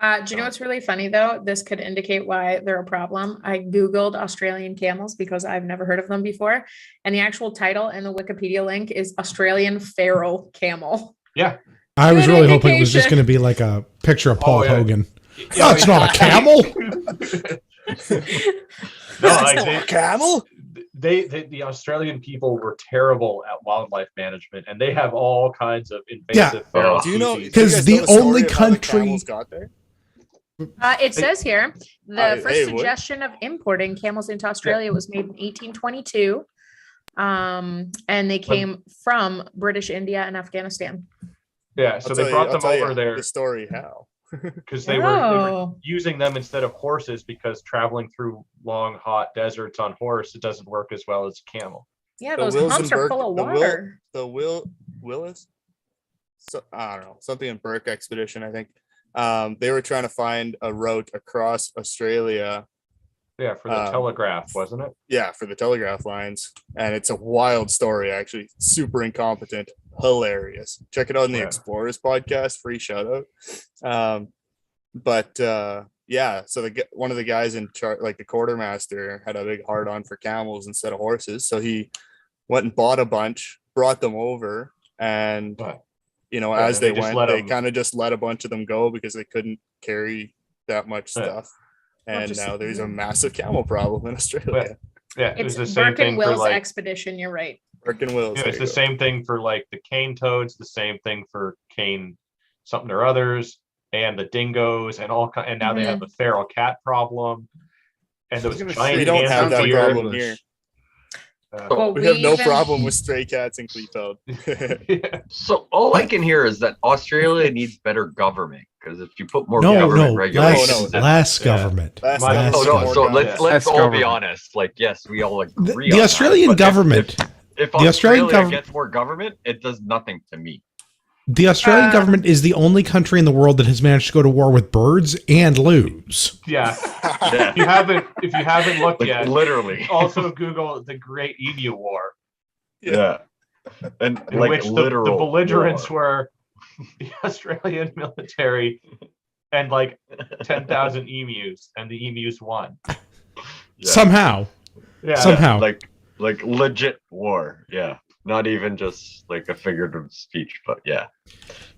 Do you know what's really funny though? This could indicate why they're a problem. I Googled Australian camels because I've never heard of them before. And the actual title and the Wikipedia link is Australian feral camel. Yeah. I was Good really hoping it was just indication. going to be like a picture of Paul Oh, yeah. Hogan. Yeah, That's not a camel. No, That's like not a camel. the Australian people were terrible at wildlife management, and they have all kinds of invasive feral Do you know? species. do you 'Cause guys the know story only of how the country- camels got there? It says here the Hey, first what? suggestion of importing camels into Australia was made in 1822. And they came from British India and Afghanistan. Yeah, so I'll they tell brought you- I'll them tell you over there The story how. because they were Oh. using them instead of horses because traveling through long, hot deserts on horse, it doesn't work as well as camel. Yeah, The those Wills humps and are Burke- full of the Will- water. The Willis, so I don't know, something in Burke expedition, I think. They were trying to find a route across Australia. Yeah, for the telegraph, wasn't it? Yeah, for the telegraph lines, and it's a wild story. Actually, super incompetent, hilarious. Check it out on the Yeah. Explorers podcast. Free shout out. Yeah, so one of the guys in charge, like the quartermaster, had a big hard on for camels instead of horses. So he went and bought a bunch, brought them over, and But you know, Yeah, as and they they just went, let they 'em- kind of just let a bunch of them go because they couldn't carry that much Yeah. stuff. And just- now there's a massive camel problem in Australia. yeah, it It's was the same Burke and thing for Will's like expedition. You're right. Burke and Wills. yeah, it's there the you go. same thing for like the cane toads, the same thing for cane something or others, and the dingoes, and and now they have a feral cat problem, and those gonna say, giant We don't have hands that of deer. problem here. Well, We have no even- problem with stray cats in Cleveland. Yeah. So all I can hear is that Australia needs better government because if you put more No, government no, regulations, less Yeah. government. Less My- Less oh no, government. so government. let's Less all be government. honest. Like, yes, we all The, agree. the on that, Australian but government, if the Australian Australia government- gets more government, it does nothing to me. the Australian government is the only country in the world that has managed to go to war with birds and lose. Yeah. Yeah. If you haven't looked Like, yet, literally. also Google the Great Emu War, Yeah. And in like which the literal belligerents war. were the Australian military and like 10,000 emus, and the emus won. Yeah. Somehow, Yeah. somehow. like legit war. Yeah. Not even just like a figurative speech, but yeah.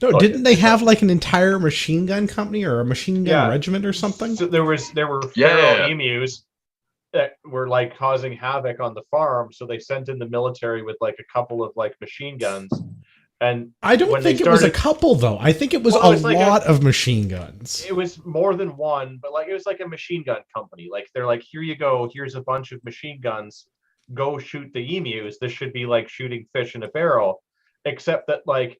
No, Oh, didn't yeah. they have like an entire machine gun company or a machine gun Yeah. regiment or something? So there were Yeah, feral yeah. emus that were like causing havoc on the farm, so they sent in the military with like a couple of like machine guns. And I don't when they think it was a started- couple though. I think it was Well, a it's like lot of machine guns. it was more than one, but like it was like a machine gun company. Like they're like, here you go, here's a bunch of machine guns, go shoot the emus. This should be like shooting fish in a barrel. except that like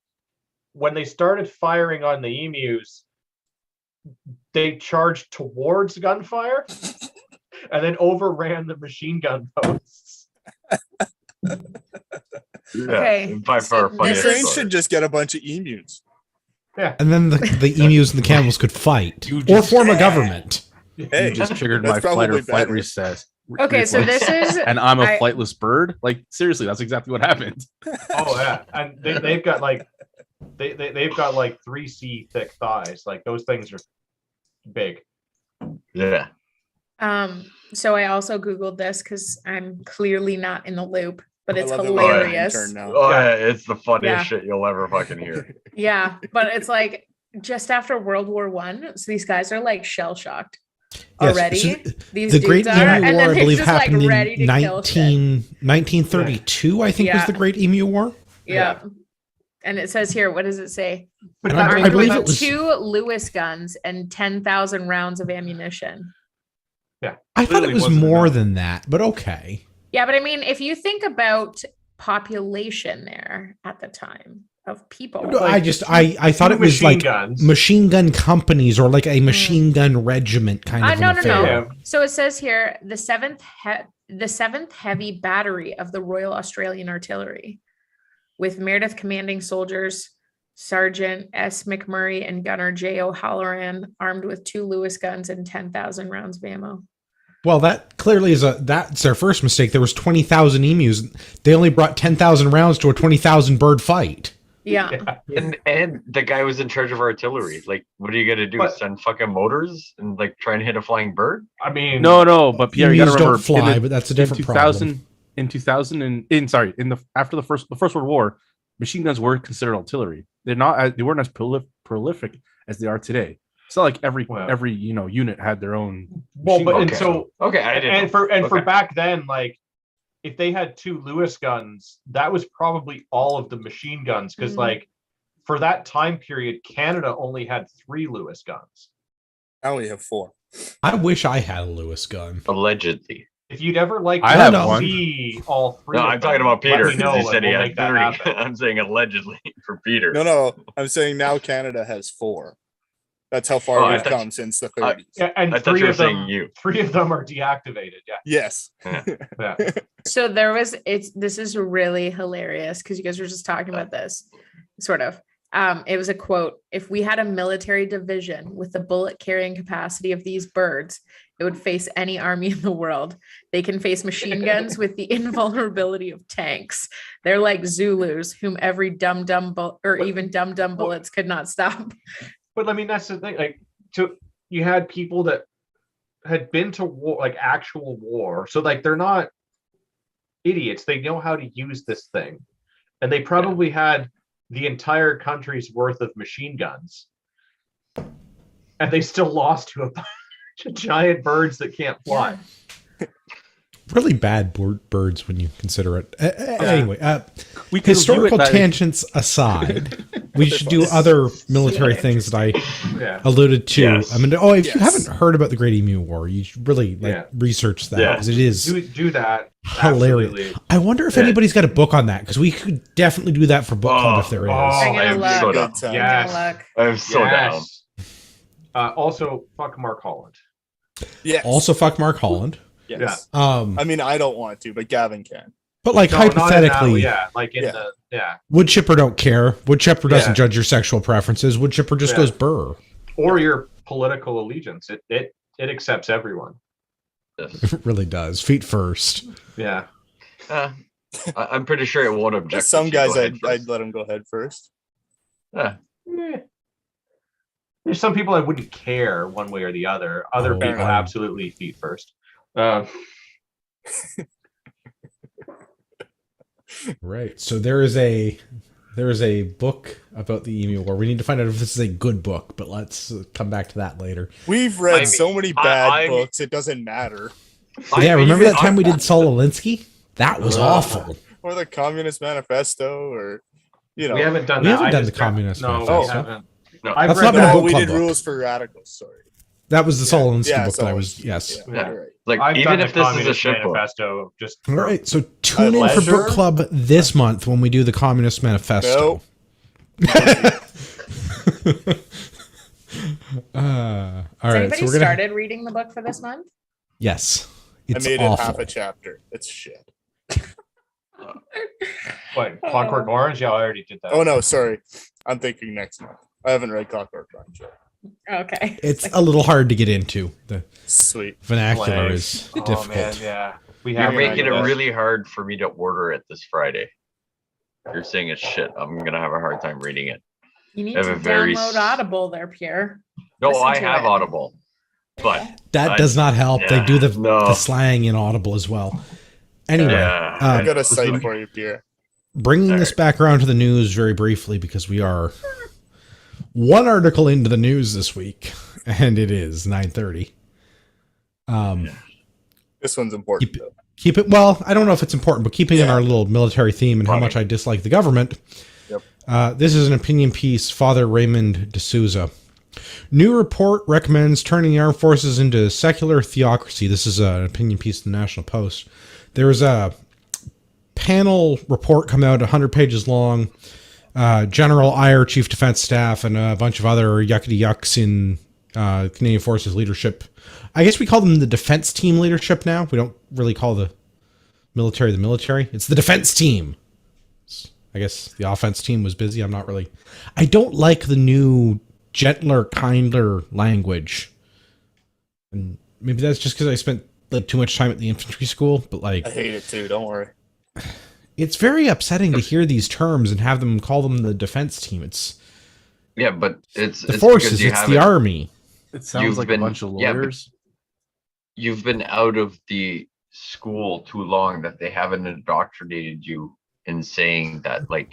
when they started firing on the emus, they charged towards gunfire and then overran the machine gun posts. Okay, by far so funniest this Ukraine story. should just get a bunch of emus. And then the emus and the camels could fight You or just- form a government. Hey, You just triggered that's my flight or probably flight better. recess. Okay, so reflex. this is And I'm a I- flightless bird. Like seriously, that's exactly what happened. Oh yeah, and they've got like they've got like 3C thick thighs. Like those things are big. Yeah. So I also Googled this because I'm clearly not in the loop, but it's I love that we have an hilarious. intern now. Oh yeah, it's the funniest Yeah. shit you'll ever fucking hear. Yeah, but it's like just after World War One, so these guys are like shell shocked Yes, already. so These the dudes Great are, Emu and War, then I they're believe, just like happened ready in to kill shit. 1932, I think, was Yeah. the Great Emu War. Yeah. And it says here, what does it say? But And that I Armed means believe with it was- 2 Lewis guns and 10,000 rounds of ammunition. I thought it Clearly was wasn't more enough. than that, but okay. Yeah, but I mean, if you think about population there at the time of people, No, I thought two it was machine like guns. machine gun companies or like a machine gun regiment kind of no, an no, affair. no. Yeah. So it says here the seventh heavy battery of the Royal Australian Artillery, with Meredith commanding soldiers Sergeant S. McMurray and Gunner J. O'Halloran, armed with 2 Lewis guns and 10,000 rounds of ammo. Well, that clearly that's their first mistake. There was 20,000 emus. They only brought 10,000 rounds to a 20,000 bird fight. Yeah. And the guy was in charge of artillery. Like, what are you gonna do? But- Send fucking motors and like try and hit a flying bird? I mean, No, but Pierre, you Emus gotta remember don't fly, in the- but that's a different in problem. 2000, in 2000 and in the after the first World War, machine guns were considered artillery. They weren't as prolific as they are today. It's not like every Well- unit had their own. Well, machine but gun. and so Okay, I didn't. and for Okay. back then, like if they had 2 Lewis guns, that was probably all of the machine guns because Mhm. like for that time period, Canada only had 3 Lewis guns. Now we have 4. I wish I had a Lewis gun. Allegedly. If you'd ever like I to have one. see all 3, No, of I'm talking them, about let Peter me know, because he and said he we'll had make that 30. happen. I'm saying allegedly for Peter. No, I'm saying now Canada has 4. That's how far Oh, I we've thought come since the 30s. Yeah, and I thought 3 you were of them, saying you. 3 of them are deactivated. Yeah, Yes. yeah. So this is really hilarious because you guys were just talking about this, sort of. It was a quote: "If we had a military division with the bullet carrying capacity of these birds, it would face any army in the world. They can face machine guns with the invulnerability of tanks. They're like Zulus, whom every dumb or even dumb bullets could not stop." But I mean, that's the thing. Like, so you had people that had been to war, like actual war. So like, they're not idiots. They know how to use this thing, and they probably had the entire country's worth of machine guns, and they still lost to a bunch of giant birds that can't fly. Really bad birds when you consider it. Anyway, We can historical view it that- tantents aside, we should do other military things that I Yeah. alluded to. Yes. I mean, if you Yes. haven't heard about the Great Emu War, you should really Yeah. research that Yeah. because it is Do that. hilarious. Absolutely. I wonder if Yeah. anybody's got a book on that because we could definitely do that for book club if there is. I'm gonna I'm look. so Good down. time. Yes. Look. I'm so down. Yes. Also, fuck Mark Holland. Yes. Also, fuck Mark Holland. yes. Um, I mean, I don't want to, but Gavin can. but like No, not in that hypothetically, way, yeah, like in Yeah. the yeah, Wood chipper don't care. Wood chipper doesn't Yeah. judge your sexual preferences. Wood chipper just Yeah. goes burr. or your political allegiance. It accepts everyone. Yes. It really does. Feet first. Yeah. I'm pretty sure it won't object. Some if you go guys, ahead I'd first. let him go ahead first. Yeah. Eh. There's some people I wouldn't care one way or the other. Other Oh, people yeah. absolutely feet first. Um, Right. So there is a book about the Emu War. We need to find out if this is a good book, but let's come back to that later. We've read I mean, so many bad I'm- books, it doesn't matter. Yeah, remember that time I'm- we did Saul Alinsky? That was awful. Or the Communist Manifesto, or, you know. we haven't done We that. haven't I done just the Communist no, Manifesto. we haven't. No. I've That's read not been a that. book we club did book. Rules for Radicals, sorry. That was the Solonski Yeah, book that I was. Solonski, yes. Yeah, right. Like I've even done if the this is a Communist shit book, Manifesto. Just All right. So tune in for leisure? book club this month when we do the Communist Manifesto. All Has right. anybody So we're gonna. started reading the book for this month? Yes. It's I made awful. it half a chapter. It's shit. what? Clockwork Orange? Yeah, I already did that. Oh no, sorry. I'm thinking next month. I haven't read Clockwork Orange yet. Okay. It's a little hard to get into. The Sweet. vernacular Blank. is Oh difficult. man, yeah. We you're have making it this. really hard for me to order it this Friday. You're saying it's shit. I'm gonna have a hard time reading it. You need I have to a very download Audible there, Pierre. No, Listen I to have it. Audible, but That does not help. They yeah, do the no. slang in Audible as well. Anyway, Yeah. I got a This is- site for you, Pierre. bringing this back around to the news very briefly because we are one article into the news this week, and it is 9:30. This one's important. Keep, keep it well. I don't know if it's important, but keeping in our little military theme and how much I dislike the government. Yep. This is an opinion piece. Father Raymond D'Souza. New report recommends turning the armed forces into secular theocracy. This is an opinion piece in the National Post. There was a panel report come out 100 pages long. General Iyer, Chief Defense Staff, and a bunch of other yuckety yucks in Canadian Forces leadership. I guess we call them the defense team leadership now. We don't really call the military. It's the defense team. I guess the offense team was busy. I don't like the new gentler, kinder language. And maybe that's just because I spent too much time at the infantry school, but I hate it too. Don't worry. it's very upsetting to hear these terms and have them call them the defense team. It's but it's the it's forces, because you it's the haven't- army. It sounds You've like been- a bunch of yeah, but- lawyers. You've been out of the school too long that they haven't indoctrinated you in saying that like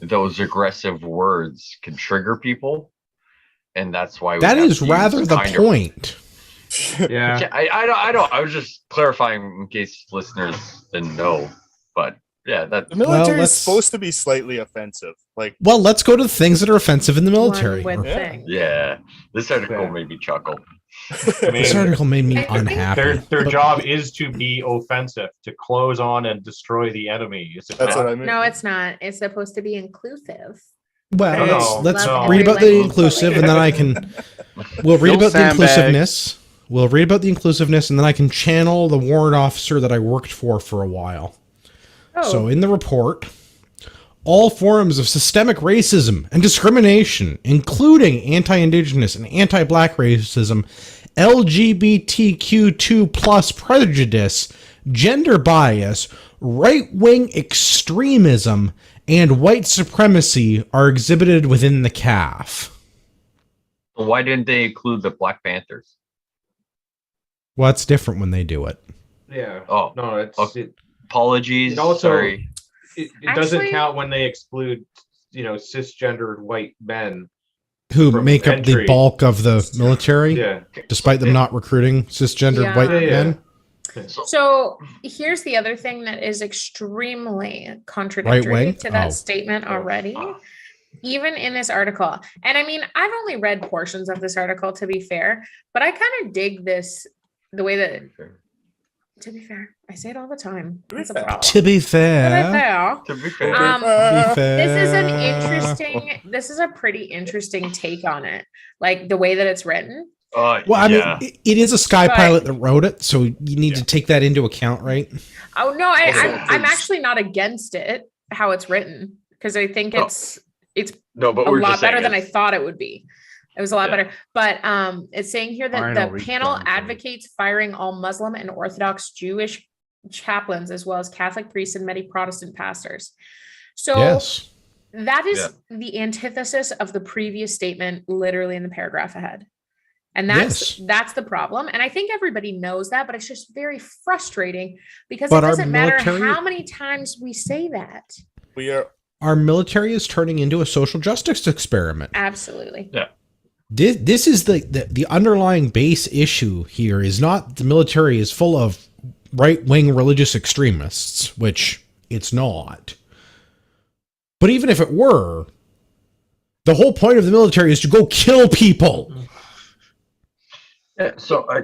those aggressive words can trigger people, and that's why That have is to rather use the kind of- point. Yeah. Yeah, I don't. I was just clarifying in case listeners didn't know, but yeah, that The military let's- is supposed to be slightly offensive. Like, Well, let's go to the things that are offensive in the military. One would Yeah. think. yeah. This article Yeah. made me chuckle. I mean, This article made me I think unhappy. their But job is to be offensive, to close on and destroy the enemy. Is it that's not? what I mean. No, it's not. It's supposed to be inclusive. Well, No, let's no. read about the Every inclusive, and then I can. We'll read No about the sandbags. inclusiveness. We'll read about the inclusiveness, and then I can channel the warrant officer that I worked for a while. Oh, So in the report, all forms of systemic racism and discrimination, including anti-Indigenous and anti-Black racism, LGBTQ2 plus prejudice, gender bias, right-wing extremism, and white supremacy are exhibited within the CAF. Why didn't they include the Black Panthers? What's different when they do it? Yeah. Oh, No, it's okay. Apologies. It also- Sorry. it doesn't Actually- count when they exclude, cisgendered white men. Who From make up the entry. bulk of the military, Yeah. despite them not recruiting cisgendered Yeah. white Yeah, yeah. men? So here's the other thing that is extremely contradictory Right-wing? to that Oh. statement already, even in this article. And I mean, I've only read portions of this article to be fair, but I kind of dig this the way that, to be fair, I say it all the time. It's a problem. To be To be fair, fair. To be fair, This is a pretty interesting take on it. Like the way that it's written. well, I yeah. mean, it is a Sky But- Pilot that wrote it, so you need to take that into account, right? Oh no, Also, I'm actually not against it, how it's written, because I think No. it's No, but a we're lot just saying better than I it's- thought it would be. It was a lot Yeah. better. But it's saying here that Final the panel return. advocates firing all Muslim and Orthodox Jewish chaplains, as well as Catholic priests and many Protestant pastors. So Yes. that is the antithesis of the previous statement, literally in the paragraph ahead. And that's the problem. And I think everybody knows that, but it's just very frustrating because But it our doesn't matter military- how many times we say that. We are. Our military is turning into a social justice experiment. Absolutely. This is the underlying base issue here is not the military is full of right-wing religious extremists, which it's not. But even if it were, the whole point of the military is to go kill people. Yeah, so I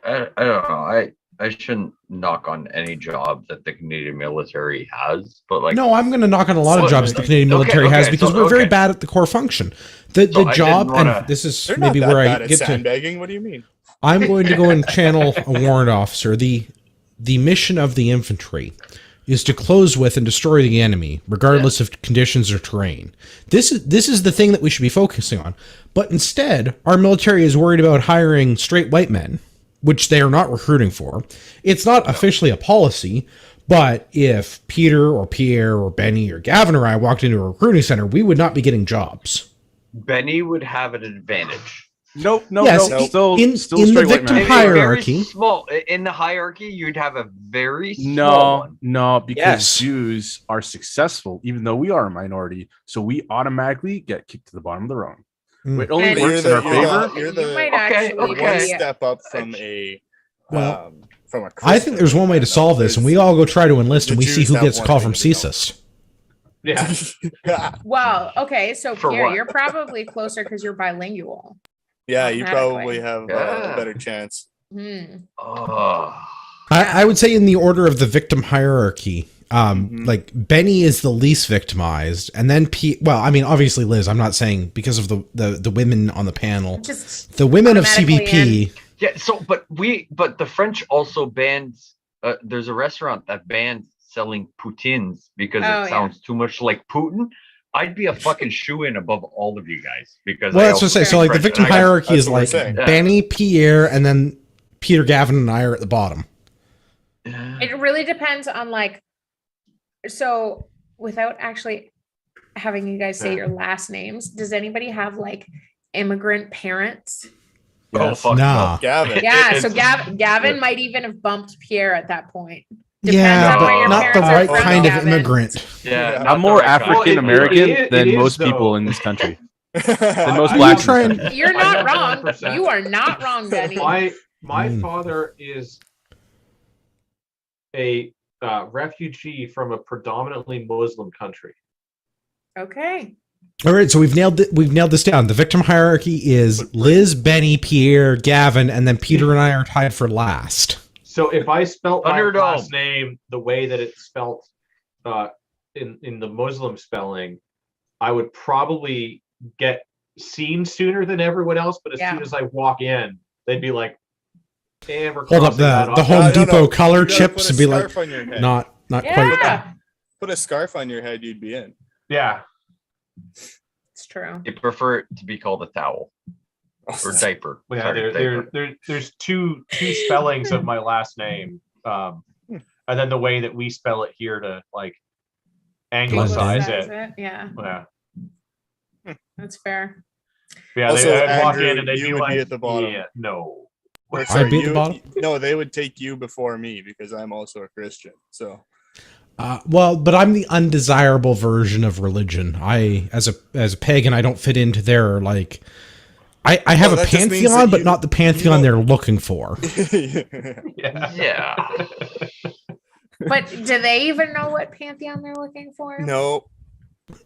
don't know. I shouldn't knock on any job that the Canadian military has, but like No, I'm going to knock on a lot of Well, jobs the Canadian military okay, has because so- we're very okay. bad at the core function. The So I job, didn't wanna- and this is They're maybe not that where bad I at get to. sandbagging. What do you mean? I'm going to go and channel a warrant officer. The mission of the infantry is to close with and destroy the enemy, regardless of conditions or terrain. This is the thing that we should be focusing on. But instead, our military is worried about hiring straight white men, which they are not recruiting for. It's not officially a policy, but if Peter or Pierre or Benny or Gavin or I walked into a recruiting center, we would not be getting jobs. Benny would have an advantage. Nope. Yes, Still in the straight white victim man. hierarchy. Very small in the hierarchy, you'd have a very small one. No, because Yes. Jews are successful, even though we are a minority. So we automatically get kicked to the bottom of the rung. Mm. It only And works in our favor. You're You the might Okay, actually one okay. be- step up from a Well, from a. I think there's one way to solve this, and we all go try to enlist, and The we see Jews who have gets a one call thing from that we CSIS. Yeah. Well, okay, so For Pierre, what? you're probably closer because you're bilingual. Yeah, you Automatically. probably have Yeah. a better chance. Hmm. Oh, I would say in the order of the victim hierarchy, like Benny is the least victimized, and then well, I mean, obviously Liz. I'm not saying because of the women on the panel, Just the women of automatically CPP. yeah. So, but the French also banned. There's a restaurant that banned selling poutines because Oh, it yeah. sounds too much like Putin. I'd be a fucking shoe-in above all of you guys because Well, I that's what I say. also So, like, the French victim and I got- hierarchy that's is what we're like saying. Yeah. Benny, Pierre, and then Peter, Gavin, and I are at the bottom. it really depends on like, so without actually having you guys say your last names, does anybody have like immigrant parents? Oh Yes. fuck Nah. Gavin. Yeah, so It's- Gavin might even have bumped Pierre at that point. Yeah, on but where your not the parents are right from, kind of Gavin. immigrant. Yeah, I'm I'm more not the right kind. African American it than is, most people though. in this country. Than most I- blacks I'm in this trying- country. You're I not know wrong. 100%. You are not wrong, Benny. My Mm. father is a refugee from a predominantly Muslim country. Okay. All right, so we've nailed this down. The victim hierarchy is Liz, Benny, Pierre, Gavin, and then Peter and I are tied for last. So if I spelt my Thunderdome. last name the way that it's spelt in the Muslim spelling, I would probably get seen sooner than everyone else. But as Yeah. soon as I walk in, they'd be like, "Hey, we're Hold up crossing that the off." Home Depot color You gotta chips put a and be like, scarf on your head. not quite. Yeah. Put a scarf on your head, you'd be in. Yeah, It's true. They prefer it to be called a towel or diaper. yeah. Sorry, diaper. There's two spellings of my last name, and then the way that we spell it here to like anglicize Says it. Yeah, Yeah, that's fair. yeah. Also, I'd walk Andrew, in and they'd you be would be like, at the bottom. "Yeah, no." Or, I'd be at the you- bottom? No, they would take you before me because I'm also a Christian. So Well, but I'm the undesirable version of religion. I, as a pagan, I don't fit into their like. I have Well, a that just means pantheon, that but you- not the pantheon don't- they're looking for. Yeah. Yeah. But do they even know what pantheon they're looking for? No.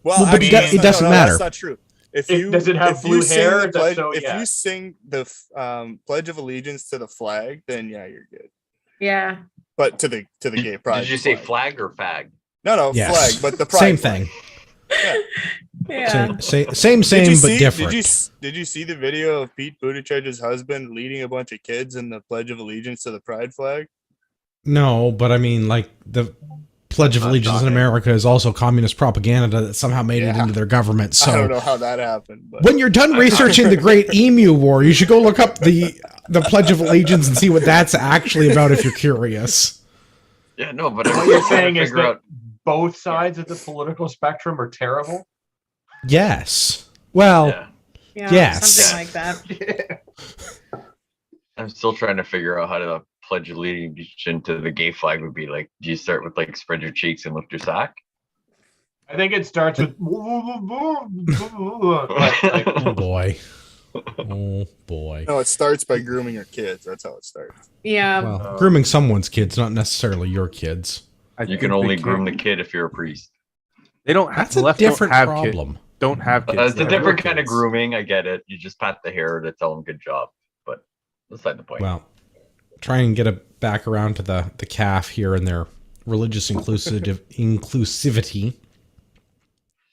Well, I but mean, it doesn't no, matter. That's not true. If It- you does it have if blue you sing hair? the That's pledge, so- if yeah. you sing the Pledge of Allegiance to the flag, then yeah, you're good. Yeah. But to the gay pride. Did you say flag or fag? No, no, Yes. flag. But the pride. Same flag. thing. Yeah. Same, Did you but see, different. Did you see the video of Pete Buttigieg's husband leading a bunch of kids in the Pledge of Allegiance to the pride flag? No, but I mean, like the Pledge of Not Allegiance in shocking. America is also communist propaganda that somehow made it Yeah. into their government. I don't So know how that happened, but when you're done researching the Great Emu War, you should go look up the Pledge of Allegiance and see what that's actually about if you're curious. Yeah, no, but What you're saying is that both sides of the political spectrum are terrible. Yes. Well, Yeah. Yeah. Yes. Something like that. I'm still trying to figure out how to pledge allegiance to the gay flag would be like. Do you start with like spread your cheeks and lift your sack? I think it starts with. oh boy. Oh boy. no, it starts by grooming your kids. That's how it starts. Yeah. Well, grooming someone's kids, not necessarily your kids. You can only groom the kid if you're a priest. They don't have That's a left. different don't have problem. Don't have kids. It's they a have different your kind of kids. grooming. I get it. You just pat the hair to tell them good job. beside the point. Well, try and get it back around to the calf here and their religious inclusivity.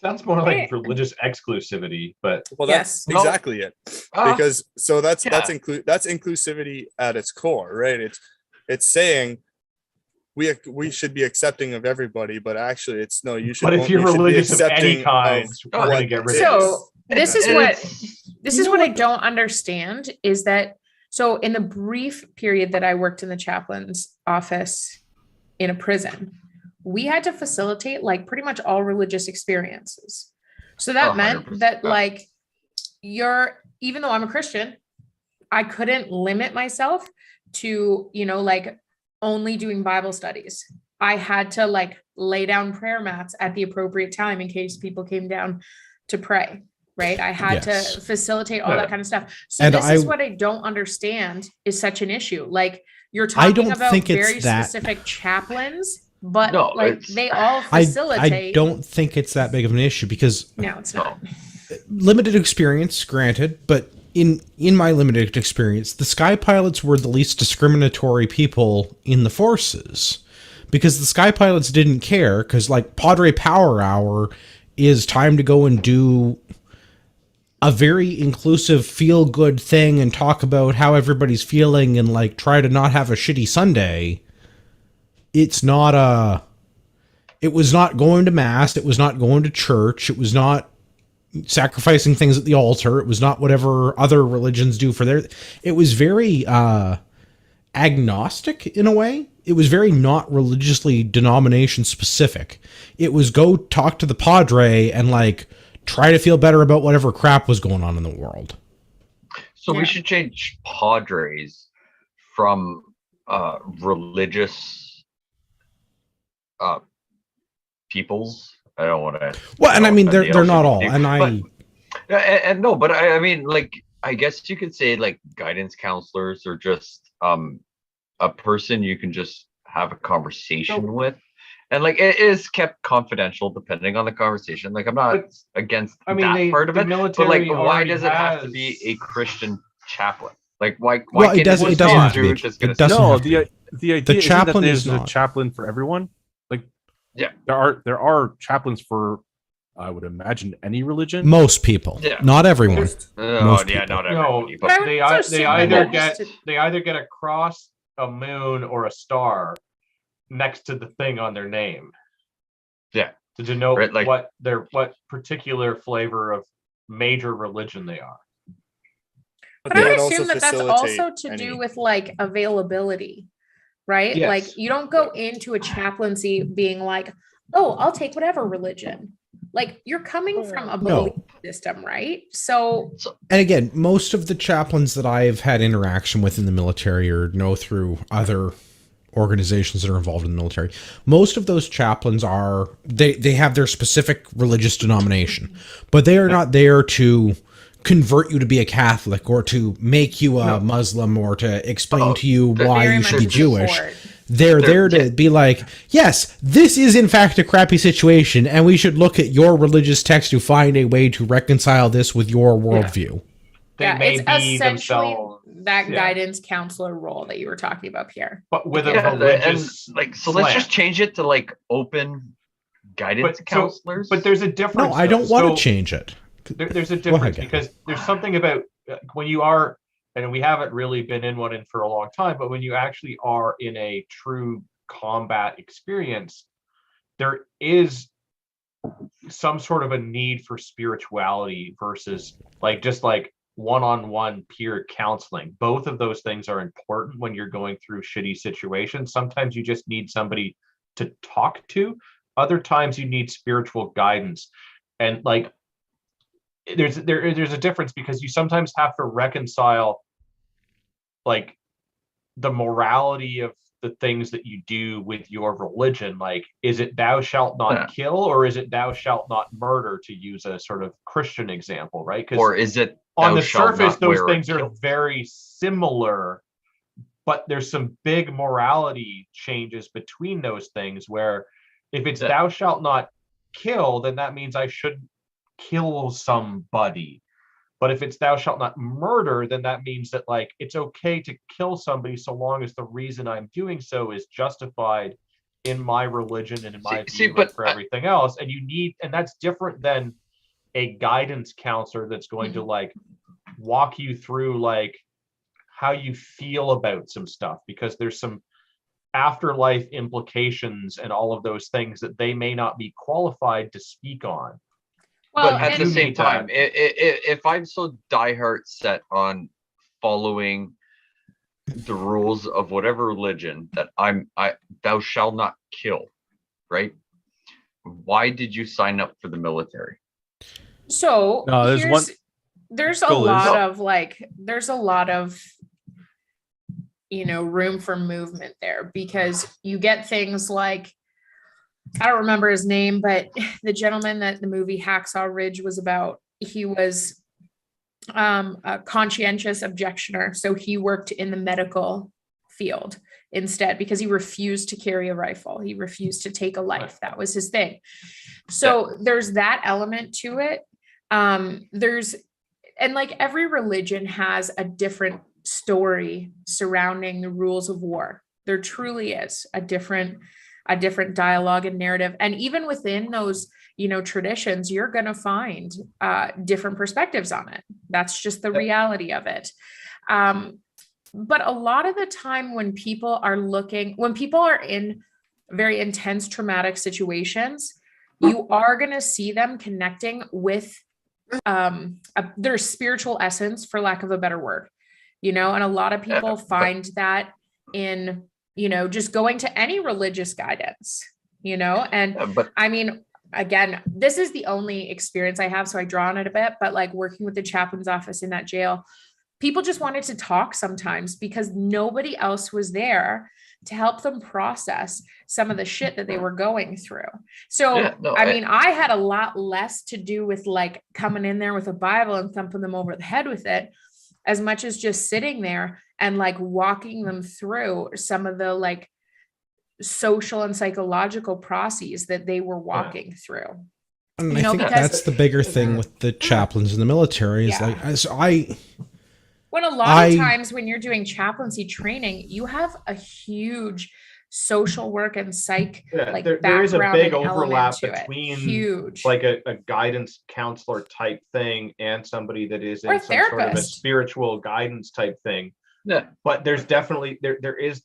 Sounds more like religious exclusivity, but Well, Yes. that's exactly it. Ah, Because so that's yeah. that's inclusivity at its core, right? It's saying we should be accepting of everybody, but actually it's no, you should. but if you're you should be religious of any accepting kind, of we're going to what get rid of So it. this is And what it's- I don't understand is that so in the brief period that I worked in the chaplain's office in a prison, we had to facilitate like pretty much all religious experiences. So that meant 100%. that like even though I'm a Christian, I couldn't limit myself to, like only doing Bible studies. I had to like lay down prayer mats at the appropriate time in case people came down to pray. Right. I had Yes. to facilitate all that kind of stuff. So And this is what I don't understand is such an issue. Like you're I talking don't about think it's very that- specific chaplains, but No, like it's- they all I facilitate. don't think it's that big of an issue because No, it's not. limited experience, granted, but in my limited experience, the Sky Pilots were the least discriminatory people in the forces because the Sky Pilots didn't care because like Padre Power Hour is time to go and do a very inclusive feel good thing and talk about how everybody's feeling and like try to not have a shitty Sunday. It was not going to mass. It was not going to church. It was not sacrificing things at the altar. It was not whatever other religions do for their, it was very, agnostic in a way. It was very not religiously denomination specific. It was go talk to the padre and like try to feel better about whatever crap was going on in the world. So Yeah. we should change padres from religious peoples. I don't want to. Well, and I mean they're not all, and No, but I mean, like, I guess you could say like guidance counselors or just a person you can just have a conversation with, and like it is kept confidential depending on the conversation. Like I'm not But, against I mean, that part of the it, but military like, why already does it have to be has- a Christian chaplain? Like, why well, can't it doesn't just have be a to be. dude that's gonna It doesn't No, have to be. the idea isn't chaplain that is there's a not. chaplain for everyone. Like, Yeah. there are chaplains for, I would imagine, any religion. Most people, Yeah. not everyone. Most. Oh, Most yeah, people. not No, everybody, But I but would they also assume that either they're get just- they either get a cross, a moon, or a star next to the thing on their name. Yeah. To denote Right, like- what particular flavor of major religion they are. But they I would would assume also that that's facilitate also to any- do with like availability, right? Yes. Like you don't go into a chaplaincy being like, oh, I'll take whatever religion. Like you're coming from a No. belief system, right? So And again, most of the chaplains that I've had interaction with in the military or know through other organizations that are involved in the military, most of those chaplains are they have their specific religious denomination, but they are not there to convert you to be a Catholic or to make you a Muslim or to explain to you why very you should be much Jewish. support. They're there to be like, yes, this is in fact a crappy situation, and we should look at your religious text to find a way to reconcile this with your worldview. They Yeah, may it's be essentially themselves, that yeah. guidance counselor role that you were talking about, Pierre. but with a yeah, and religious like, so let's just slant. change it to like open guidance counselors. But there's a difference. No, I don't though. want So to change it. there's a Go ahead, difference Gavin. because there's something about when you are, and we haven't really been in one in for a long time, but when you actually are in a true combat experience, there is some sort of a need for spirituality versus like just like one-on-one peer counseling. Both of those things are important when you're going through shitty situations. Sometimes you just need somebody to talk to. Other times you need spiritual guidance. And like there's a difference because you sometimes have to reconcile like the morality of the things that you do with your religion. Like, is it thou shalt not Yeah. kill, or is it thou shalt not murder, to use a sort of Christian example, right? or is it On thou the shalt surface, not those wear a things are kilt? very similar, but there's some big morality changes between those things where if it's Yeah. thou shalt not kill, then that means I shouldn't kill somebody. But if it's thou shalt not murder, then that means that like it's okay to kill somebody so long as the reason I'm doing so is justified in my religion and in my view but for everything else. And that's different than a guidance counselor that's going to like walk you through like how you feel about some stuff, because there's some afterlife implications and all of those things that they may not be qualified to speak on. Well, But at the same time, if I'm so diehard set on following the rules of whatever religion that thou shalt not kill, right? Why did you sign up for the military? so No, there's here's- one- there's a Go, Liz. lot of like, there's a lot of, you know, room for movement there, because you get things like, I don't remember his name, but the gentleman that the movie Hacksaw Ridge was about, he was a conscientious objectioner. So he worked in the medical field instead, because he refused to carry a rifle. He refused to take a life. That was his thing. So there's that element to it. And like every religion has a different story surrounding the rules of war. There truly is a different dialogue and narrative. And even within those, you know, traditions, you're going to find different perspectives on it. That's just the reality of it. But a lot of the time when people are in very intense traumatic situations, you are going to see them connecting with their spiritual essence, for lack of a better word, you know, and a lot of people find that in, you know, just going to any religious guidance, you know, and I mean, again, this is the only experience I have, so I draw on it a bit, but like working with the chaplain's office in that jail, people just wanted to talk sometimes because nobody else was there to help them process some of the shit that they were going through. So, I mean, I had a lot less to do with like coming in there with a Bible and thumping them over the head with it, as much as just sitting there and like walking them through some of the like social and psychological processes that they were walking through. And You I know, think because- that's the bigger thing with the chaplains in the military is when a lot of times when you're doing chaplaincy training, you have a huge social work and psych like there is a background big and overlap element to it. between Huge. like a guidance counselor type thing and somebody that is Or in a some sort of a therapist. spiritual guidance type thing. Yeah. But there's definitely there is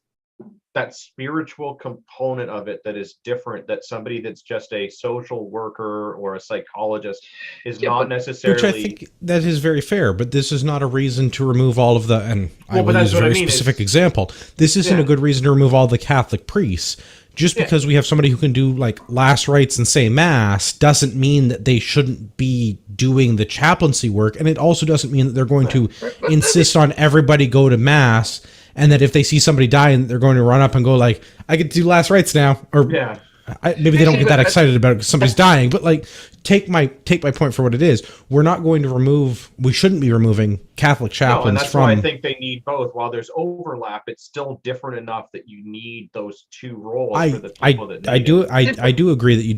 that spiritual component of it that is different, that somebody that's just a social worker or a psychologist is not necessarily. Which I think that is very fair, but this is not a reason to remove all of the, and I will use a very specific example. This isn't a good reason to remove all the Catholic priests. Just because we have somebody who can do like last rites and say mass doesn't mean that they shouldn't be doing the chaplaincy work. And it also doesn't mean that they're going to insist on everybody go to mass, and that if they see somebody dying, they're going to run up and go like, I get to do last rites now. Or maybe they don't get that excited about it because somebody's dying, but like take my point for what it is. We're not going to we shouldn't be removing Catholic chaplains and that's why I think they need both. While there's overlap, it's still different enough that you need those two roles for the people that need it. I do agree that you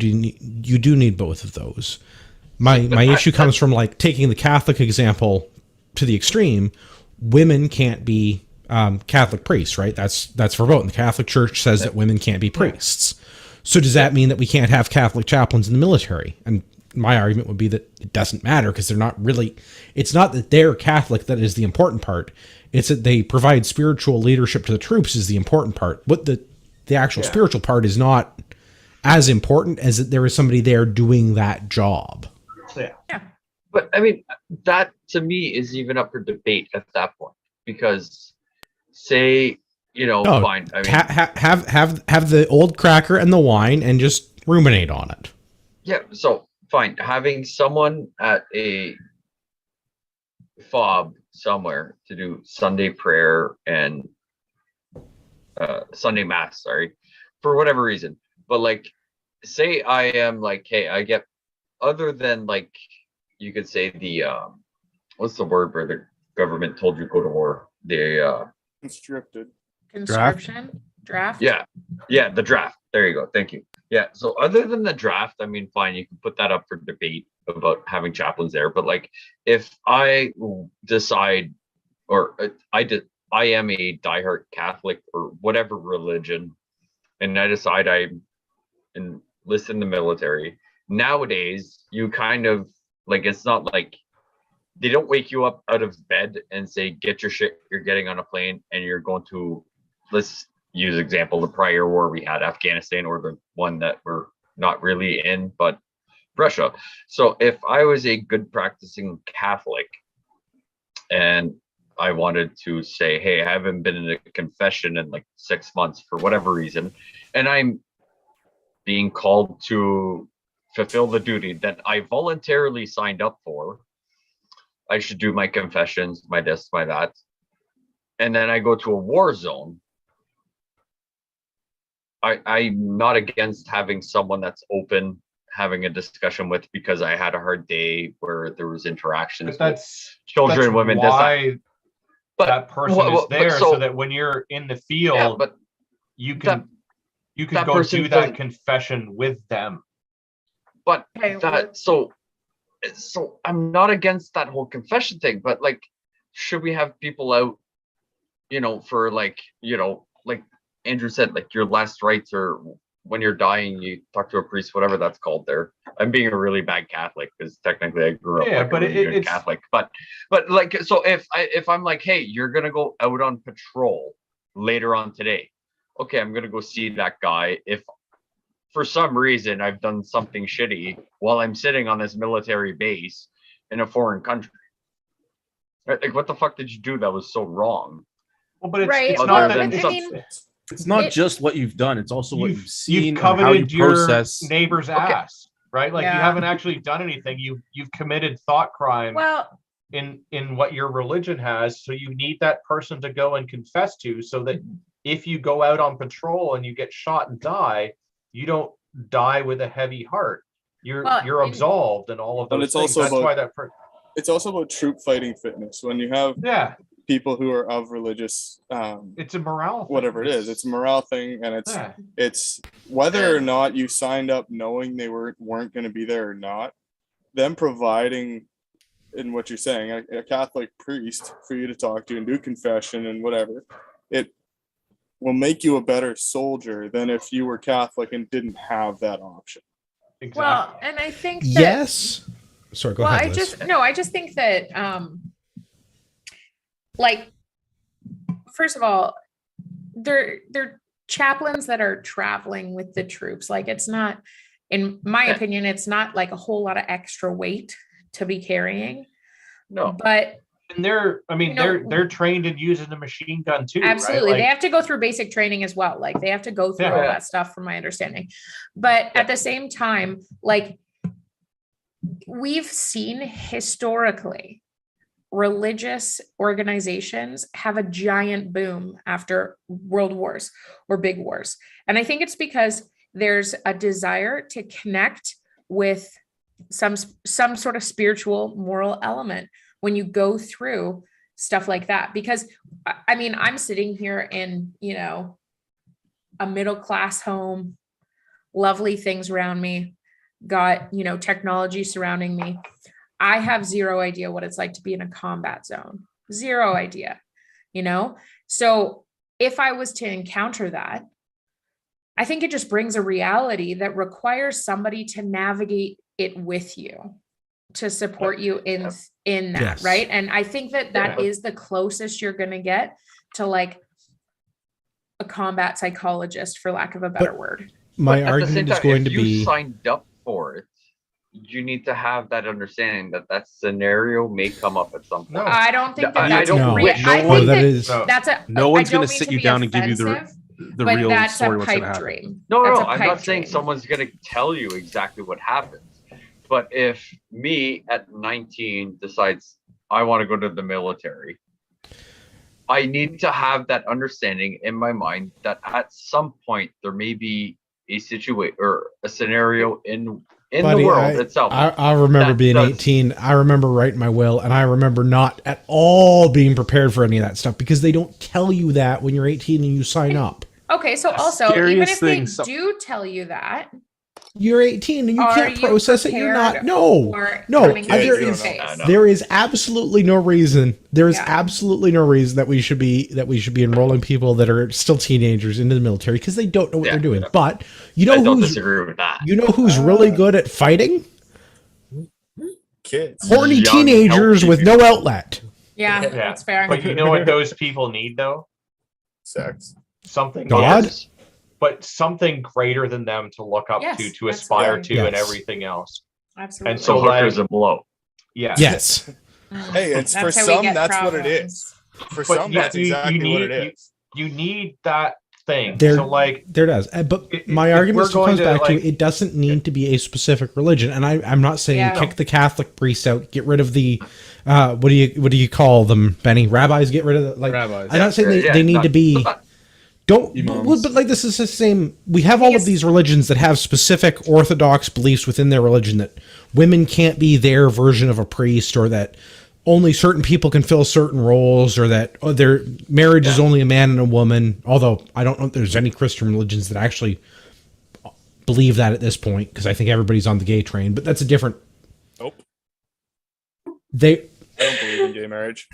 do need both of those. My issue comes from like taking the Catholic example to the extreme. Women can't be Catholic priests, right? That's verboten. The Catholic Church says that women can't be priests. So does that mean that we can't have Catholic chaplains in the military? And my argument would be that it doesn't matter, because they're not really, it's not that they're Catholic that is the important part. It's that they provide spiritual leadership to the troops is the important part. But the actual spiritual part is not as important as that there is somebody there doing that job. Yeah. But I mean, that to me is even up for debate at that point, because say, you know, fine. I mean, have the old cracker and the wine and just ruminate on it. Yeah. So fine. Having someone at a fob somewhere to do Sunday prayer and Sunday mass, for whatever reason. But like, say I am like, hey, I get, other than like, you could say the, what's the word where the government told you go to war? The, Conscripted. Conscription. Draft? Yeah, the draft. There you go. Thank you. Yeah. So other than the draft, I mean, fine, you can put that up for debate about having chaplains there. But like, if I decide, or I am a diehard Catholic or whatever religion, and I decide I enlist in the military. Nowadays, you kind of like, it's not like they don't wake you up out of bed and say, get your shit, you're getting on a plane and you're going to, let's use example, the prior war we had, Afghanistan, or the one that we're not really in, but Russia. So if I was a good practicing Catholic and I wanted to say, hey, I haven't been in a confession in like 6 months for whatever reason, and I'm being called to fulfill the duty that I voluntarily signed up for, I should do my confessions, my this, my that. And then I go to a war zone. I'm not against having someone that's open, having a discussion with, because I had a hard day where there was interactions But with children, women. Why but that person is there, so that when you're in the field, yeah, but you can that go person do that confession with them. But Okay, so I'm not against that whole confession thing, but like, should we have people out, for like, like Andrew said, like your last rites, or when you're dying, you talk to a priest, whatever that's called there. I'm being a really bad Catholic because technically I grew up like but a really good Catholic. But like, so if I'm like, hey, you're gonna go out on patrol later on today, okay, I'm gonna go see that guy. If for some reason I've done something shitty while I'm sitting on this military base in a foreign country, right? Like, what the fuck did you do that was so wrong? Well, but it's, Right. it's Other not than that It's not just what you've done; it's also what you've seen, you've and how coveted you your process. neighbor's ass, right? Like, you Yeah. haven't actually done anything. You've committed thought crime Well, in what your religion has. So you need that person to go and confess to, so that if you go out on patrol and you get shot and die, you don't die with a heavy heart. You're absolved and all of those But it's things. also That's about- why that It's also about troop fighting fitness. When you have people who are of religious, it's a morale thing. whatever it is, it's a morale thing, and Yeah. it's whether or not you signed up knowing they weren't going to be there or not. Them providing, in what you're saying, a Catholic priest for you to talk to and do confession and whatever, it will make you a better soldier than if you were Catholic and didn't have that option. Exactly. well, and I think that, Yes. Sorry, go well, ahead. I just think that, like, first of all, they're chaplains that are traveling with the troops. Like, it's not, in my opinion, it's not like a whole lot of extra weight to be carrying. No. But And they're trained in using the machine gun too. absolutely, right? they have to go through basic training as well. Like, they have to go through all that stuff, from my understanding. But at the same time, like, we've seen historically religious organizations have a giant boom after world wars or big wars. And I think it's because there's a desire to connect with some sort of spiritual, moral element when you go through stuff like that. Because I mean, I'm sitting here in, a middle-class home, lovely things around me, got, technology surrounding me. I have zero idea what it's like to be in a combat zone. Zero idea, So if I was to encounter that, I think it just brings a reality that requires somebody to navigate it with you, to support you in that, Yes. right? And I think that is the closest you're going to get to like a combat psychologist, for lack of a better word. My But at the same argument is time, going if to you be signed up for it, you need to have that understanding that scenario may come up at some point. No. I don't think I that's don't no, wish I no one- think that that is that's a No I one's don't going to mean sit to you be down and give you offensive, the but real that's story a what's going to pipe happen. dream. No, That's no, a I'm pipe not saying dream. someone's going to tell you exactly what happens. But if me at 19 decides I want to go to the military, I need to have that understanding in my mind that at some point there may be a situation or a scenario in Buddy, the world itself. I remember that being does- 18. I remember writing my will, and I remember not at all being prepared for any of that stuff because they don't tell you that when you're 18 and you sign up. Okay, so The also, even if scariest they thing, so- do tell you that, You're 18 and you Are can't you process it. You're not. prepared No, for no. coming Okay, There you is don't know. I know. there is absolutely no reason. There is Yeah. absolutely no reason that we should be enrolling people that are still teenagers into the military because they don't know what Yeah, they're doing. yeah. But you I know don't who's disagree with that. really good at fighting? Kids. Horny Young, teenagers healthy with no outlet. yeah, Yeah. that's fair. But you know what those people need though? Sex. Something God? Yes. but something greater than them to look up Yes, to aspire to, absolutely. and Yes. everything else. Absolutely. And So So, like- hookers and blow. Yeah. Yes. Hey, it's for That's how we some, get that's what it problems. is. For But some, yeah, that's you exactly what need- it is. You need that thing. There- So like, There does. But If- my if argument we're still going comes to, back like- to it doesn't need to be a specific religion. And I'm not saying Yeah. kick the Catholic priest out, get rid of the what do you call them, Benny? Rabbis, get rid of the, like Rabbis. I'm not saying Yeah, they need not- to be don't Imams. but like this is the same. We have all of Yes. these religions that have specific orthodox beliefs within their religion that women can't be their version of a priest, or that only certain people can fill certain roles, or that their marriage is only a man and a woman. Although I don't know if there's any Christian religions that actually believe that at this point, because I think everybody's on the gay train. But that's a different. Nope. They I don't believe in gay marriage.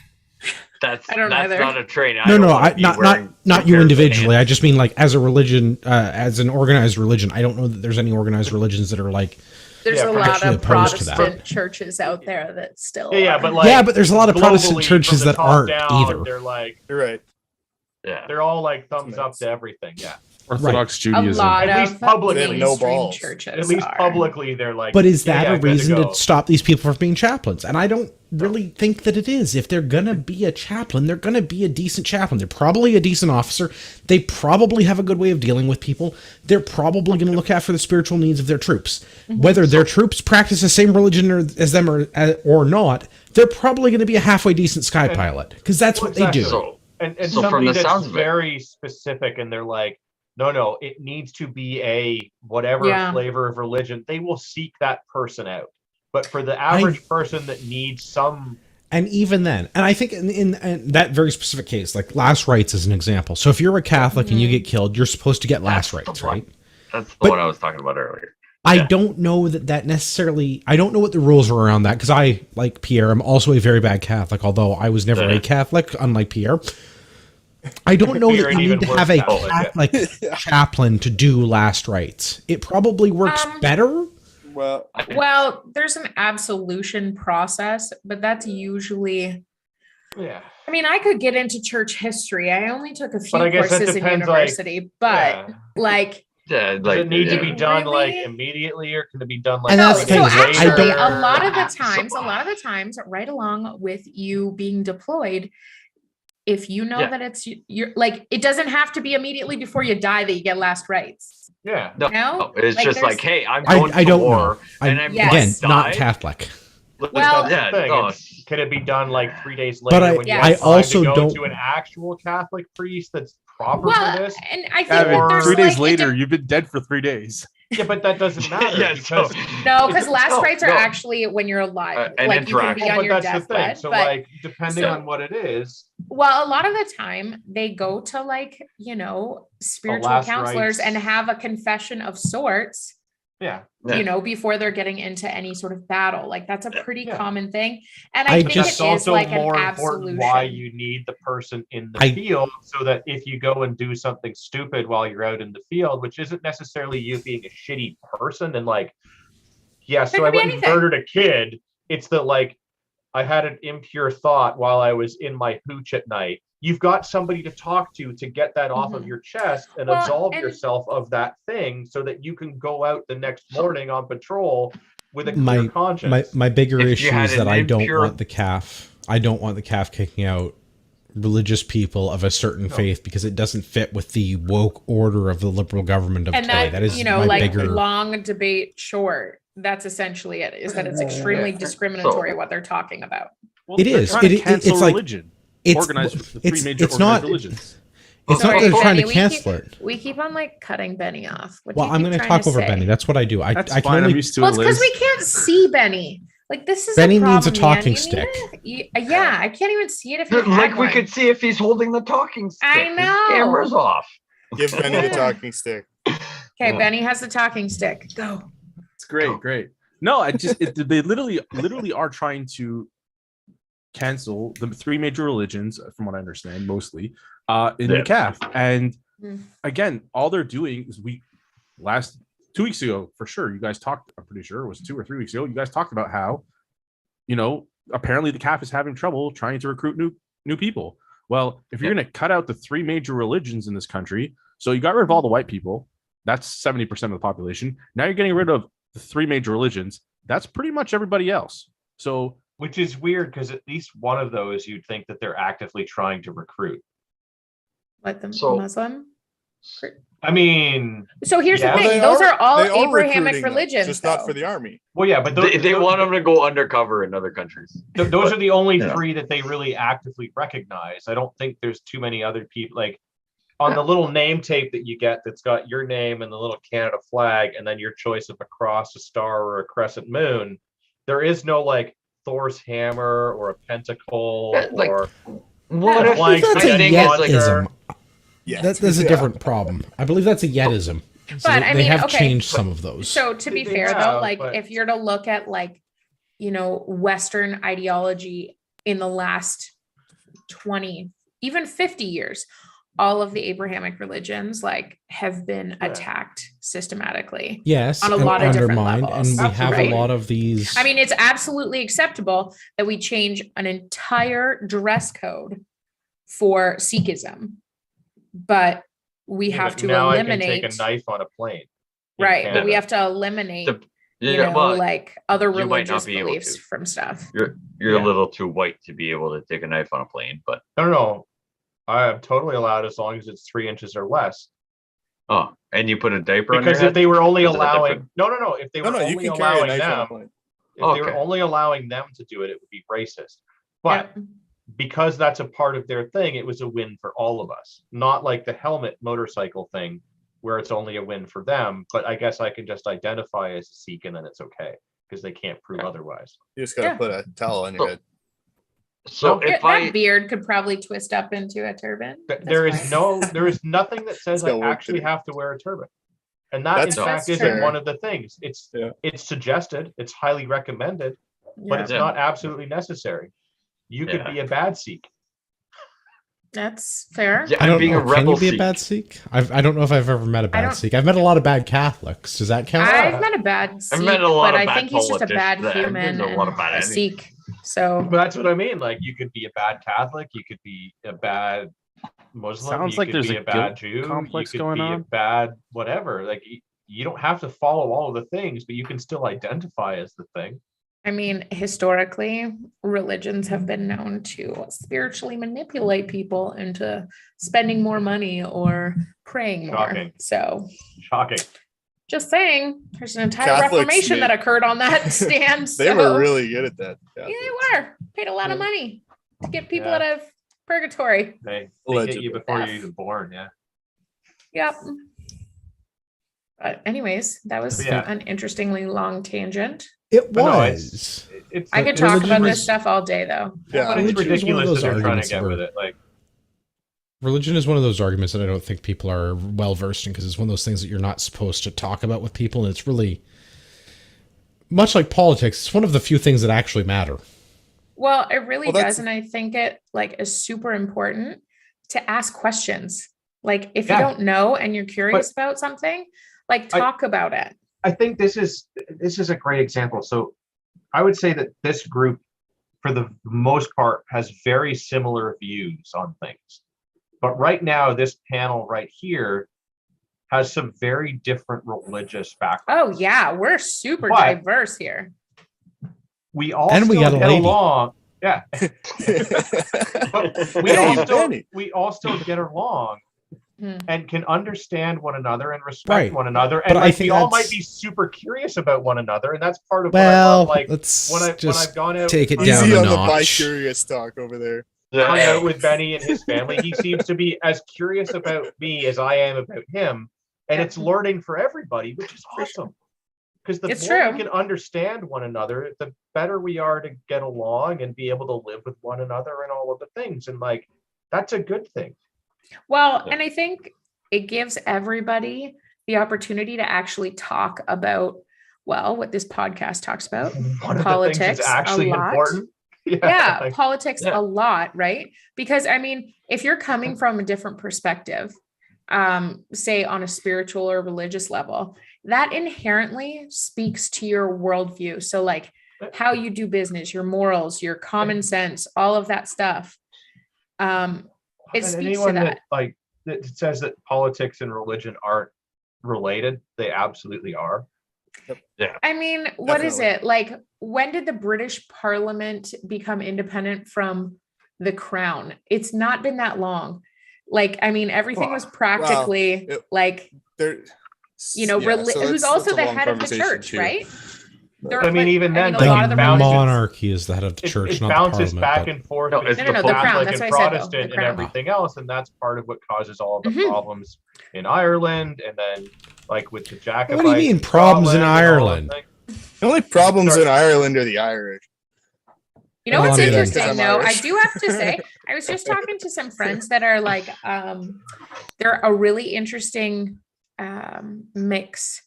That's I don't that's either. not a train. no, don't no, wanna I, be not wearing not you pairs of individually. I pants. just mean like as a religion, as an organized religion. I don't know that there's any organized religions that are like. There's Yeah, a lot actually of opposed to that. Protestant churches out there that still yeah, are. but like, Yeah, but there's a lot of Protestant globally, churches from the that top aren't down, either. They're like, You're right. Yeah. they're all like thumbs up to everything. Yeah. Orthodox a Judaism. lot At of least publicly. They have no mainstream balls. churches At least are. publicly, they're like. But is yeah, that yeah, a good reason go. to stop these people from being chaplains? And I don't really think that it is. If they're going to be a chaplain, they're going to be a decent chaplain. They're probably a decent officer. They probably have a good way of dealing with people. They're probably going to look after the spiritual needs of their troops. Whether their troops practice the same religion as them or not, they're probably going to be a halfway decent sky pilot, because that's what they do. So And So from somebody the that's sounds of it- very specific, and they're like, no, it needs to be a whatever Yeah. flavor of religion. They will seek that person out. But for the average person that needs some, And even then, and I think in that very specific case, like last rites is an example. So if you're a Catholic and you get killed, you're supposed to get last That's the rites, one. right? that's the But- one I was talking about earlier. I Yeah. don't know that necessarily. I don't know what the rules are around that, because I, like Pierre, I'm also a very bad Catholic, although I was never a Catholic, unlike Pierre. I don't know Pierre that an you need even to worse have a Catholic, Catholic chaplain to do last rites. It probably works better. Well, Well, there's an absolution process, but that's usually. yeah. I mean, I could get into church history. I only took a few But I guess that courses in depends, like, university, but yeah. like, Yeah, Does like it need to yeah. be done like Really? immediately, or can it be done like And no. that's the So thing, is I actually, don't- a lot of the So- times, right along with you being deployed, if you know Yeah. that it's you're like, it doesn't have to be immediately before you die that you get last rites. Yeah. No, No? it's Like, just there's- like, hey, I'm I going to don't war, know. and I, I'm Yes. Again, gonna not die. Catholic. But Well- that's the Yeah, thing. no, It's- can it be done like 3 days But later when you I have time also to go don't- to an actual Catholic priest that's proper Well, for this? and I think Yeah, that there's 3 days like, later, you've been dead for 3 days. Yeah, but that doesn't matter. Yeah, so- because no, because last No, rites are no. actually when you're alive. An Like you can be interaction. on but your that's the thing. deathbed. So but like depending so- on what it is, well, a lot of the time they go to like, spiritual last counselors rites. and have a confession of sorts, yeah. Yeah. before they're getting into any sort of battle. Like that's a pretty Yeah. common thing. And I I think That's it is also like an more absolution. important why you need the person in the I- field, so that if you go and do something stupid while you're out in the field, which isn't necessarily you being a shitty person and like, yeah, so could I be went and anything. murdered a kid. It's that like I had an impure thought while I was in my hooch at night. You've got somebody to talk to get that off of Mhm. your chest and Well, absolve and- yourself of that thing, so that you can go out the next morning on patrol with a My- clear conscience. My bigger If you issue had is that an I don't impure- want the CAF. I don't want the CAF kicking out religious people of a certain faith, because it doesn't fit with the woke order of the liberal government of And today. that, That is like my bigger. long debate short. That's essentially it, is that it's extremely discriminatory what they're talking about. Well, It they're is. trying to It- cancel it's like- religion. It's Organized the three it's major it's not organized religions. it's Sorry, not they're trying Benny, to we cancel keep- it. We keep on like cutting Benny off. What do Well, you I'm keep going to trying talk over say? Benny. That's what I do. That's I can fine. I'm only. used to Well, it, it's because Liz. we can't see Benny. Like this is Benny a needs a problem, talking man. stick. Yeah, I can't even see it if you Like had we one. could see if he's holding the talking stick. I His know. camera's off. Give Benny the talking stick. Okay, Benny has the talking stick. Go. It's great. No, they literally are trying to cancel the three major religions, from what I understand, mostly in the CAF. And again, all they're doing is last 2 weeks ago, for sure, you guys talked, I'm pretty sure it was 2 or 3 weeks ago, you guys talked about how, apparently the CAF is having trouble trying to recruit new people. Well, if you're going to cut out the three major religions in this country, so you got rid of all the white people, that's 70% of the population. Now you're getting rid of the three major religions. That's pretty much everybody else. So, which is weird because at least one of those you'd think that they're actively trying to recruit. Like the Muslim? I mean, so here's the Well, thing: those are all they Abrahamic recruiting them, religions, just though. not for the army. Well, yeah, but They want them to go undercover in other countries. Those are the only three that they really actively recognize. I don't think there's too many other people. Like on the little name tape that you get that's got your name and the little Canada flag and then your choice of a cross, a star, or a crescent moon. There is no like Thor's hammer or a pentacle or what if that's a Yetism. Yeah, That's a different problem. I believe that's a Yetism. So But I they mean, have okay. changed some of those. So to be They fair, have, though, like but- if you're to look at Western ideology in the last 20, even 50 years, all of the Abrahamic religions have been attacked systematically. Yes, on a and lot of different undermined, levels. and we have Right. a lot of these. I mean, it's absolutely acceptable that we change an entire dress code for Sikhism, but we have to now eliminate. I can take a knife on a plane. in Right, but we Canada. have to eliminate, well, other you might not religious be able beliefs to. from stuff. You're Yeah. a little too white to be able to take a knife on a plane, but No. I am totally allowed as long as it's 3 inches or less. and you put a diaper on your Because if head? they were only Is that allowing, different? no, if they were No, you only can carry a allowing knife on a them, plane. if they were Okay. only allowing them to do it, it would be racist. But Yep. because that's a part of their thing, it was a win for all of us. Not like the helmet motorcycle thing, where it's only a win for them. But I guess I can just identify as a Sikh and then it's okay because they can't prove otherwise. You just gotta Yeah. put a towel on your head. So No, if That beard could probably twist up into a turban. That's There is fine. there is nothing that says It's got I work actually to do. have to wear a turban. And that That's in fact fair. isn't one of the things. It's Yeah. it's suggested, it's highly recommended, but Yeah, it's Yeah. not absolutely necessary. You could Yeah. be a bad Sikh. that's fair. yeah, I don't being know. a Can rebel you be a Sikh. bad Sikh? I don't know if I've ever met a I bad don't- Sikh. I've met a lot of bad Catholics. Does that count? I've met a bad Sikh, met a lot but of I bad think he's just a bad politicians. I've human met a lot of and bad a anything. Sikh. So But that's what I mean. Like you could be a bad Catholic, you could be a bad Muslim, Sounds you like could there's be a a bad guilt Jew, complex you could going be a on. bad whatever. Like you don't have to follow all of the things, but you can still identify as the thing. I mean, historically, religions have been known to spiritually manipulate people into spending more money or praying more. Shocking. So Shocking. just saying, there's an entire Catholics reformation did. that occurred on that stand. They so- were really good at that. Yeah, they were. Paid a lot of money to get people Yeah. out of purgatory. They hit Allegedly. you before you're even born, yeah. Yep. But anyways, that was Yeah. an interestingly long tangent. It But no, was. It's I could Religion talk about was- this stuff all day, though. Yeah. but it's Religion is one of ridiculous those that they're trying to arguments get where- with it. Like Religion is one of those arguments that I don't think people are well versed in because it's one of those things that you're not supposed to talk about with people. And it's really much like politics. It's one of the few things that actually matter. Well, it really Well, that's- does. And I think it is super important to ask questions. Like if Yeah. you don't know and you're curious about something, talk about it. I think this is a great example. So I would say that this group, for the most part, has very similar views on things. But right now, this panel right here has some very different religious backgrounds. Oh yeah, we're super But- diverse here. We all And we still got a get lady. along. Yeah. But Benny. we all still get along Hmm. and can understand one another and respect Right. one another. But And I like, think we all that's- might be super curious about one another. And that's part of what I Well, love. Like let's when just I've gone out, take it hung down Easy a on the notch. bi-curious talk over there. hung Yeah. out with Benny and his family, he seems to be as curious about me as I am about him. And it's learning for everybody, which is awesome. Because the It's more true. we can understand one another, the better we are to get along and be able to live with one another and all of the things. And like, that's a good thing. Well, and I think it gives everybody the opportunity to actually talk about, well, what this podcast talks about, One of the politics things that's actually a lot. important. Yeah, like, politics yeah. a lot, right? Because I mean, if you're coming from a different perspective, say on a spiritual or religious level, that inherently speaks to your worldview. So like how you do business, your morals, your common sense, all of that stuff. It and speaks anyone to that. that says that politics and religion aren't related, they absolutely are. Yeah. I mean, what is Definitely. it? Like, when did the British Parliament become independent from the crown? It's not been that long. Like, I mean, everything was practically like, There, you know, yeah, so who's that's also a the long head of the conversation church, too. right? But- I mean, even then, a like, lot it of the bounces- monarchy is the head of the church, it not the bounces parliament. back but- and forth. No, it's between the the Pope. crown. Catholic That's and what I said, though, Protestant the and crown. everything else, and that's part of what causes all of the Mhm. problems in Ireland, and then like with the Jacobites. What do you mean in problems in Scotland and all of Ireland? that. The only problems in Ireland are the Irish. You know Well, what's I mean, interesting I'm though? I Irish. do have to say, I was just talking to some friends that are like, they're a really interesting mix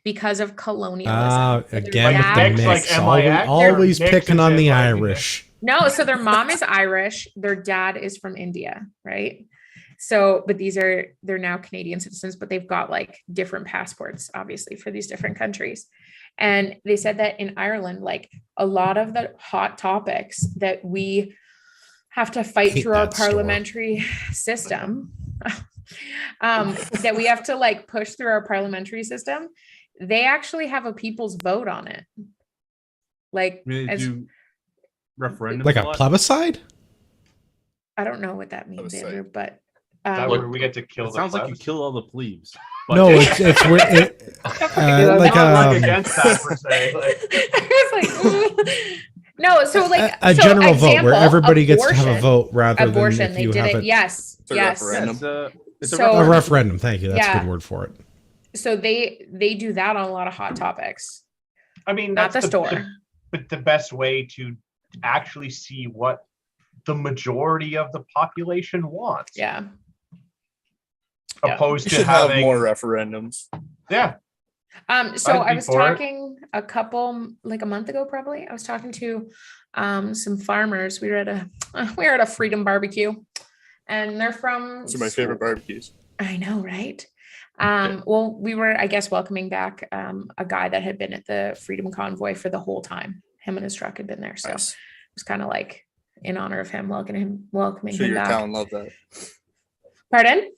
because of colonialism. So their Again with the dad- Mix, mix. like always MIX, always or mix picking as on in, the like, Irish. No, so their mom is Irish, their dad is from India, right? So, but they're now Canadian citizens, but they've got like different passports, obviously, for these different countries. And they said that in Ireland, like a lot of the hot topics that we have to fight Hate through our that store. parliamentary system, that we have to like push through our parliamentary system, they actually have a people's vote on it. Like, I mean, they as- do referendums Like a lot. plebiscite? I don't know what that means, Plebiscite. Andrew, but Is that um, where we get to kill It the sounds like you plebs? kill all the plebes. But No, it's where it, I'm like not, um, against that per se. Like, I was like, "Ooh." No, so like a so general vote where example, everybody gets to have a abortion. vote rather Abortion, than if they you did have it. Yes, a yes. referendum. it's a So- a referendum. Thank you. That's a Yeah. good word for it. So they do that on a lot of hot topics. I mean, Not that's the store. but the best way to actually see what the majority of the population wants. Yeah. Yeah. Opposed We to should have having more referendums. Yeah. So I'd I be was for it. talking like a month ago, probably. I was talking to some farmers. We were at a Freedom Barbecue, and they're from. Those are my favorite barbecues. I know, right? Well, we were, I guess, welcoming back a guy that had been at the Freedom Convoy for the whole time. Him and his truck had been there, so Nice. it was kind of like in honor of him, welcoming Sure, him your back. town loved that. Pardon?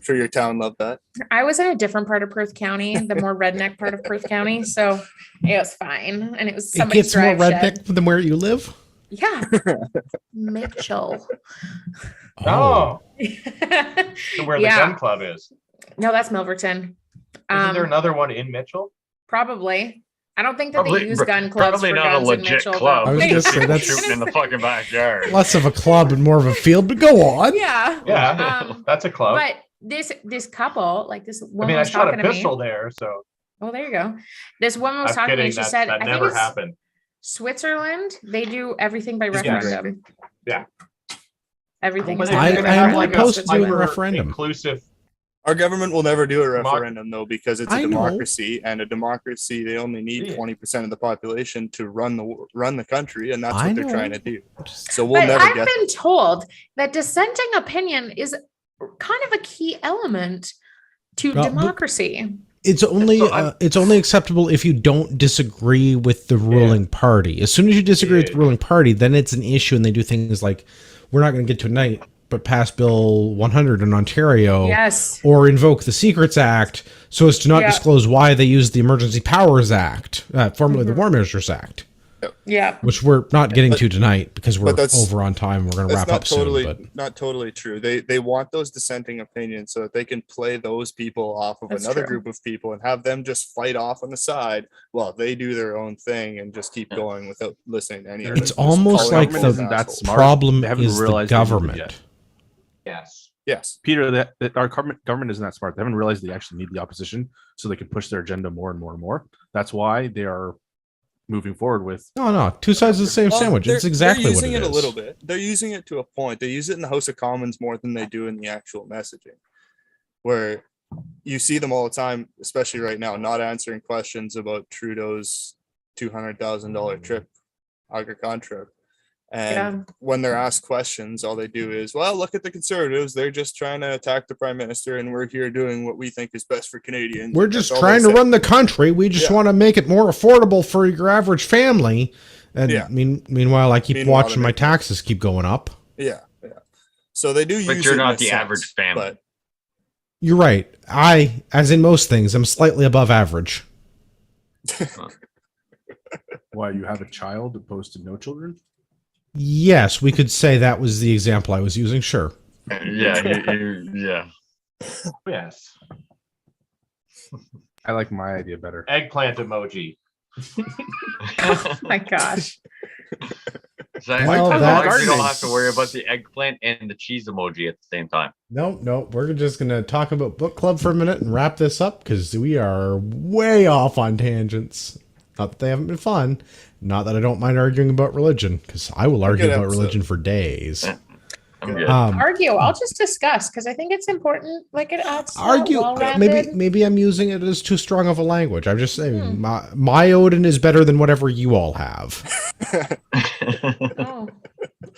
Sure, your town loved that. I was in a different part of Perth County, the more redneck part of Perth County, so it was fine, and it was It somebody's gets more drive shed. redneck than where you live. Yeah, Mitchell. Oh, to where the Yeah. gun club is. No, that's Milverton. Isn't there another one in Mitchell? Probably. I don't think that Probably- they use gun clubs probably for not a guns in legit Mitchell. club. I was gonna say, that's- shooting in the fucking backyard. Less of a club and more of a field, but go on. Yeah. Yeah, that's a club. But this couple, like this I woman mean, I was shot talking a to me. pistol there, so Oh, there you go. This woman was I'm talking to me. kidding. She That, said, that I think never it's happened. Switzerland. They do everything by Just referendum. Yeah. Everything But is they're I- gonna I have am like opposed a to doing a super referendum. inclusive. Our government will never do a Democ- referendum though, because it's a I know. democracy, and a democracy they only need Yeah. 20% of the population to run the country, and that's I what they're know. trying to do. So we'll But never I've get. been told that dissenting opinion is kind of a key element to Well, but- democracy. It's only So I'm- it's only acceptable if you don't disagree with the ruling party. As soon as you disagree with the ruling party, then it's an issue, and they do things like, we're not going to get to tonight, but pass Bill 100 in Ontario, Yes. or invoke the Secrets Act so as to not Yeah. disclose why they used the Emergency Powers Act, formerly the Mhm. War Measures Act, Yeah. which we're not getting But- to tonight because we're but that's- over on time. We're going to That's wrap up not totally soon. But not totally true. They want those dissenting opinions so that they can play those people off of That's another true. group of people and have them just fight off on the side while they do their own thing and just keep going without listeing to any of it. it's Just almost calling like them the an isn't that asshole. smart. problem They haven't is the realized they moved it government. yet. Yes. Yes. Peter, that our government isn't that smart. They haven't realized they actually need the opposition so they can push their agenda more and more and more. That's why they are moving forward with. No, two sides of the same Well, sandwich. It's they're exactly what using it it is. a little bit. They're using it to a point. They use it in the House of Commons more than they do in the actual messaging. where you see them all the time, especially right now, not answering questions about Trudeau's $200,000 trip, Aga Khan trip. And when they're asked questions, all they do is, well, look at the Conservatives. They're just trying to attack the Prime Minister, and we're here doing what we think is best for Canadians. We're just trying to run the country. We just want to make it more affordable for your average family. And meanwhile, I keep watching my taxes keep going up. Yeah. So they do use it. But you're not the average family. But you're right. I, as in most things, I'm slightly above average. Why, you have a child opposed to no children? Yes, we could say that was the example I was using. Sure. Yeah. Yes. I like my idea better. Eggplant emoji. Oh my gosh. So Well, you don't have to worry about the eggplant and the cheese emoji at the same time. No, we're just going to talk about book club for a minute and wrap this up because we are way off on tangents. Not that they haven't been fun. Not that I don't mind arguing about religion, because I will argue about religion for days. I'm good. Argue. I'll just discuss because I think it's important. Like it adds Argue. Maybe I'm using it as too strong of a language. I'm just saying my Odin is better than whatever you all have. Oh,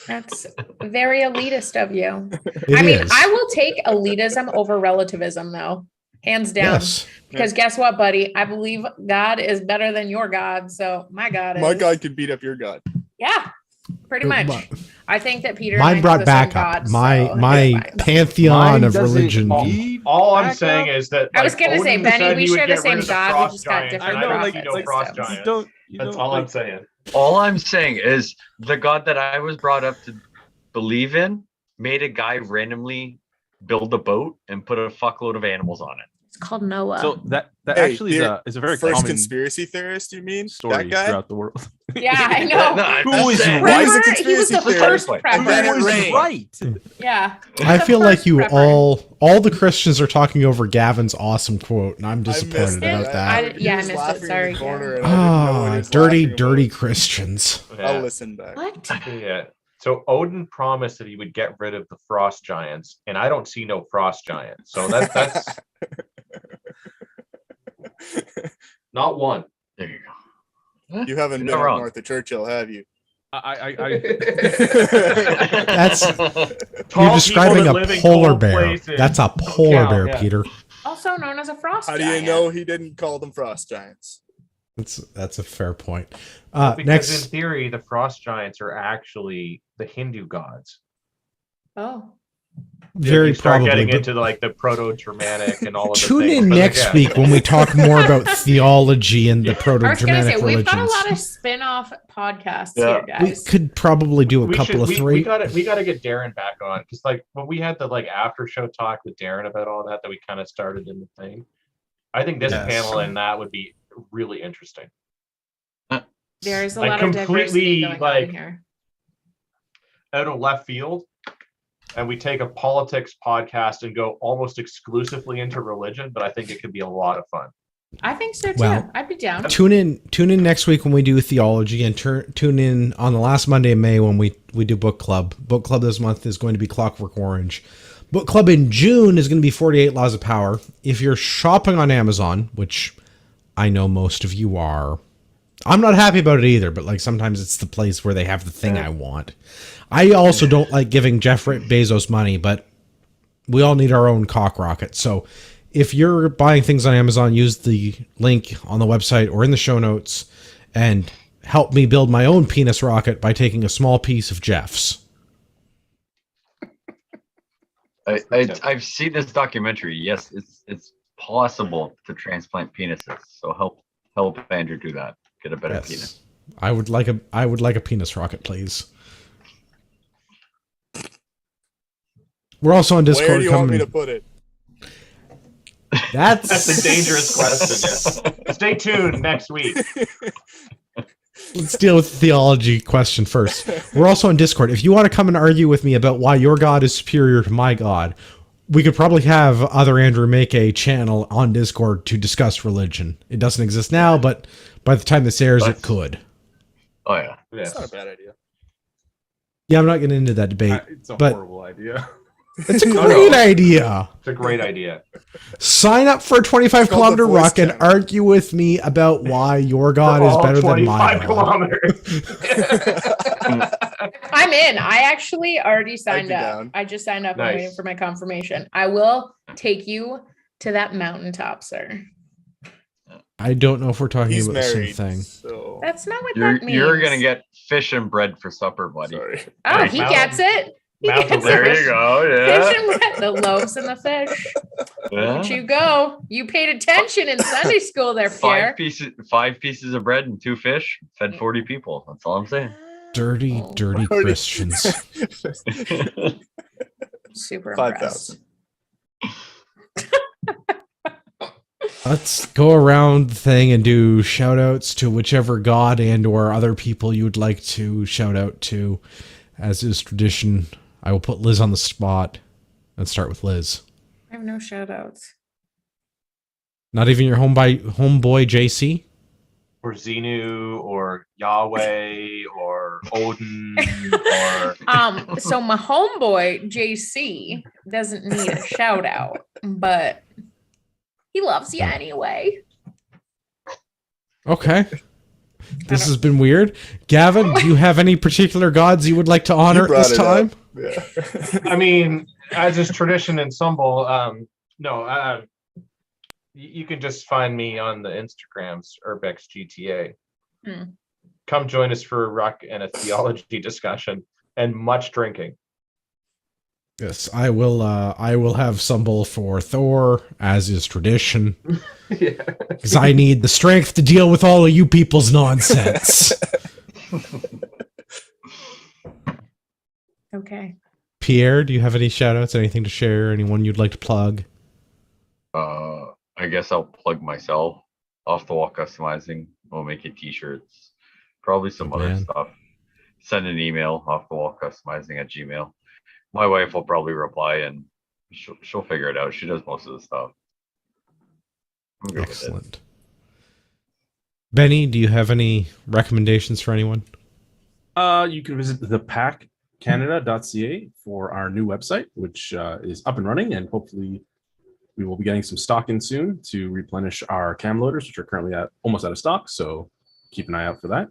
that's very elitist of you. It is. I will take elitism over relativism, though, hands down. Yes. Because guess what, buddy? I believe God is better than your God. So my God can beat up your God. Yeah, pretty much. I think that Peter. Mine brought back up my pantheon of religion. All I'm saying is that I was going to say, Benny, we share the same God. We just got giants, different and I don't prophets. see no frost giants. That's all I'm saying. All I'm saying is the God that I was brought up to believe in made a guy randomly build a boat and put a fuckload of animals on it. It's called Noah. So that actually is a very first common conspiracy theorist. You mean story that guy throughout the world. Yeah, I know. Who is Remember, right? he was the first And then it prepper. rained. Right. Yeah. I feel like you prepper. all the Christians are talking over Gavin's awesome quote, and I'm disappointed about that. I missed it. Sorry. Dirty Christians. I'll listen back. What? Yeah. So Odin promised that he would get rid of the frost giants, and I don't see no frost giants. So that's not one. There you go. You haven't been You're up wrong. north of Churchill, have you? That's Tall you're describing people that a live in polar cold bear. places That's a polar count, bear, yeah. Peter. Also known as a frost How do giant. you know he didn't call them frost giants? That's a fair point. Because Next, in theory, the frost giants are actually the Hindu gods. Oh. very you start probably. getting but into like the Proto-Germanic and all of the tune things. in But next again, week when we talk more about theology and the I was going to Proto-Germanic say, we've got a religions. lot of spin-off podcasts Yeah. here, We guys. could probably do a couple of we three. got to get Darren back on because like when we had the like after show talk with Darren about all that we kind of started in the thing. I think this Yes. panel and that would be really interesting. There's a like, lot of diversity completely, going like, on here. Out of left field, and we take a politics podcast and go almost exclusively into religion, but I think it could be a lot of fun. I think so, too. Well, I'd be down. Tune in next week when we do theology, and tune in on the last Monday of May when we do book club. Book club this month is going to be Clockwork Orange. Book club in June is going to be 48 Laws of Power. If you're shopping on Amazon, which I know most of you are, I'm not happy about it either, but like sometimes it's the place where they have the thing I want. I also don't like giving Jeff Bezos money, but we all need our own cock rocket. So if you're buying things on Amazon, use the link on the website or in the show notes and help me build my own penis rocket by taking a small piece of Jeff's. I've seen this documentary. Yes, it's possible to transplant penises. So help Andrew do that. Get a better penis. I would like a penis rocket, please. We're also on Discord. Where do you want me to put it? That's a dangerous question. Yes. Stay tuned next week. Let's deal with the theology question first. We're also on Discord. If you want to come and argue with me about why your God is superior to my God, we could probably have other Andrew make a channel on Discord to discuss religion. It doesn't exist now, but by the time this airs, it could. Oh yeah, That's not a bad idea. Yeah, I'm not getting into that debate. It's a but horrible idea. It's a No, great no. idea. It's a great idea. Sign up for a 25 It's called the kilometer voice ruck and channel. argue with me about why your God For is all better than my 25 God. kilometers. I'm in. I actually already I'd signed be up. down. I just signed up. Nice. I'm waiting for my confirmation. I will take you to that mountaintop, sir. I don't know if we're talking He's about the same married. thing. So That's not what You're that means. you're gonna get fish and bread for supper, buddy. sorry. Oh, Nice. he Mount- gets it. He Mount gets There it. you go. Fish Yeah. and bread, the loaves and the fish. Yeah. Look at you go. You paid attention in Sunday school there, Pierre. Five pieces of bread and 2 fish. Fed 40 people. That's all I'm saying. Dirty, Oh, dirty Already- Christians. super 5,000. impressed. Let's go around the thing and do shout outs to whichever God and or other people you would like to shout out to. As is tradition, I will put Liz on the spot and start with Liz. I have no shout outs. Not even your homeboy JC? Or Xenu, or Yahweh, or Odin, or So my homeboy JC doesn't need a shout out, but he loves you anyway. Okay. This has been weird. Gavin, do you have any particular gods you would like to honor at brought this it up. time? Yeah. I mean, as is tradition in Sumble, you can just find me on the Instagrams, Urbex GTA. Hmm. Come join us for a rock and a theology discussion and much drinking. Yes, I will have Sumble for Thor, as is tradition. Yeah. Because I need the strength to deal with all of you people's nonsense. Okay. Pierre, do you have any shout outs, anything to share, anyone you'd like to plug? I guess I'll plug myself. Off the Wall Customizing. We'll make it t-shirts. Probably some Good other man. stuff. Send an email, offthewallcustomizing@gmail. My wife will probably reply and she'll figure it out. She does most of the stuff. I'm good with it. Excellent. Benny, do you have any recommendations for anyone? You can visit thepackcanada.ca for our new website, which is up and running, and hopefully we will be getting some stock in soon to replenish our cam loaders, which are currently almost out of stock. So keep an eye out for that.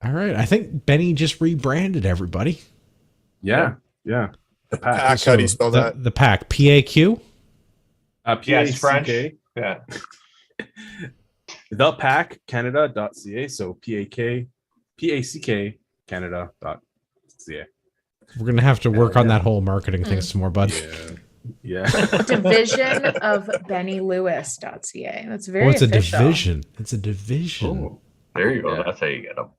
All right. I think Benny just rebranded everybody. Yeah. The pack. Pack, how do you spell that? The pack. PAQ? Yeah, it's French. PACK. Yeah. Thepackcanada.ca. So PACK Canada.ca. We're going to have to work on yeah. that whole marketing thing some more, bud. Yeah. Division of BennyLewis.ca. That's very It's a official. division. It's a division. Oh, there you go. Yeah. That's how you get them.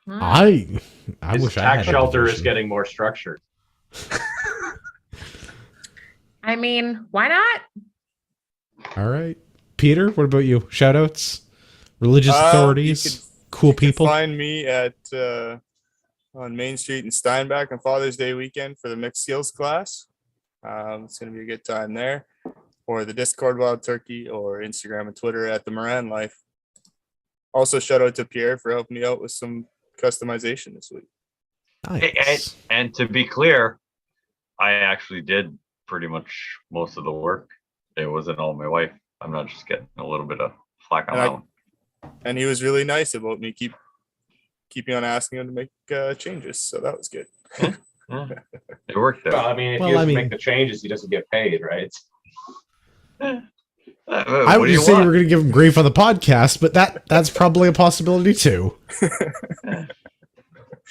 Hmm. I His wish I tax had a shelter is division. getting more structured. I mean, why not? All right. Peter, what about you? Shout outs? Religious You authorities? Cool You can people? find me at on Main Street in Steinbach on Father's Day weekend for the mixed skills class. It's going to be a good time there. Or the Discord Wild Turkey, or Instagram and Twitter at the Moran Life. Also, shout out to Pierre for helping me out with some customization this week. Nice. And to be clear, I actually did pretty much most of the work. It wasn't all my wife. I'm not just getting a little bit of flack on And that one. And he was really nice about me keeping on asking him to make changes. So that was good. Yeah. It worked Well, out. I mean, if Well, he I doesn't mean- make the changes, he doesn't get paid, right? I What would do you just say you want? were going to give him grief on the podcast, but that's probably a possibility too.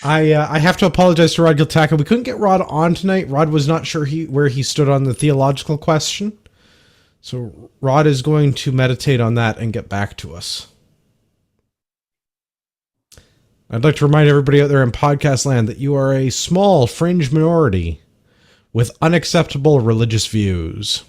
I have to apologize to Rod Giltaka. We couldn't get Rod on tonight. Rod was not sure where he stood on the theological question. So Rod is going to meditate on that and get back to us. I'd like to remind everybody out there in podcast land that you are a small fringe minority with unacceptable religious views.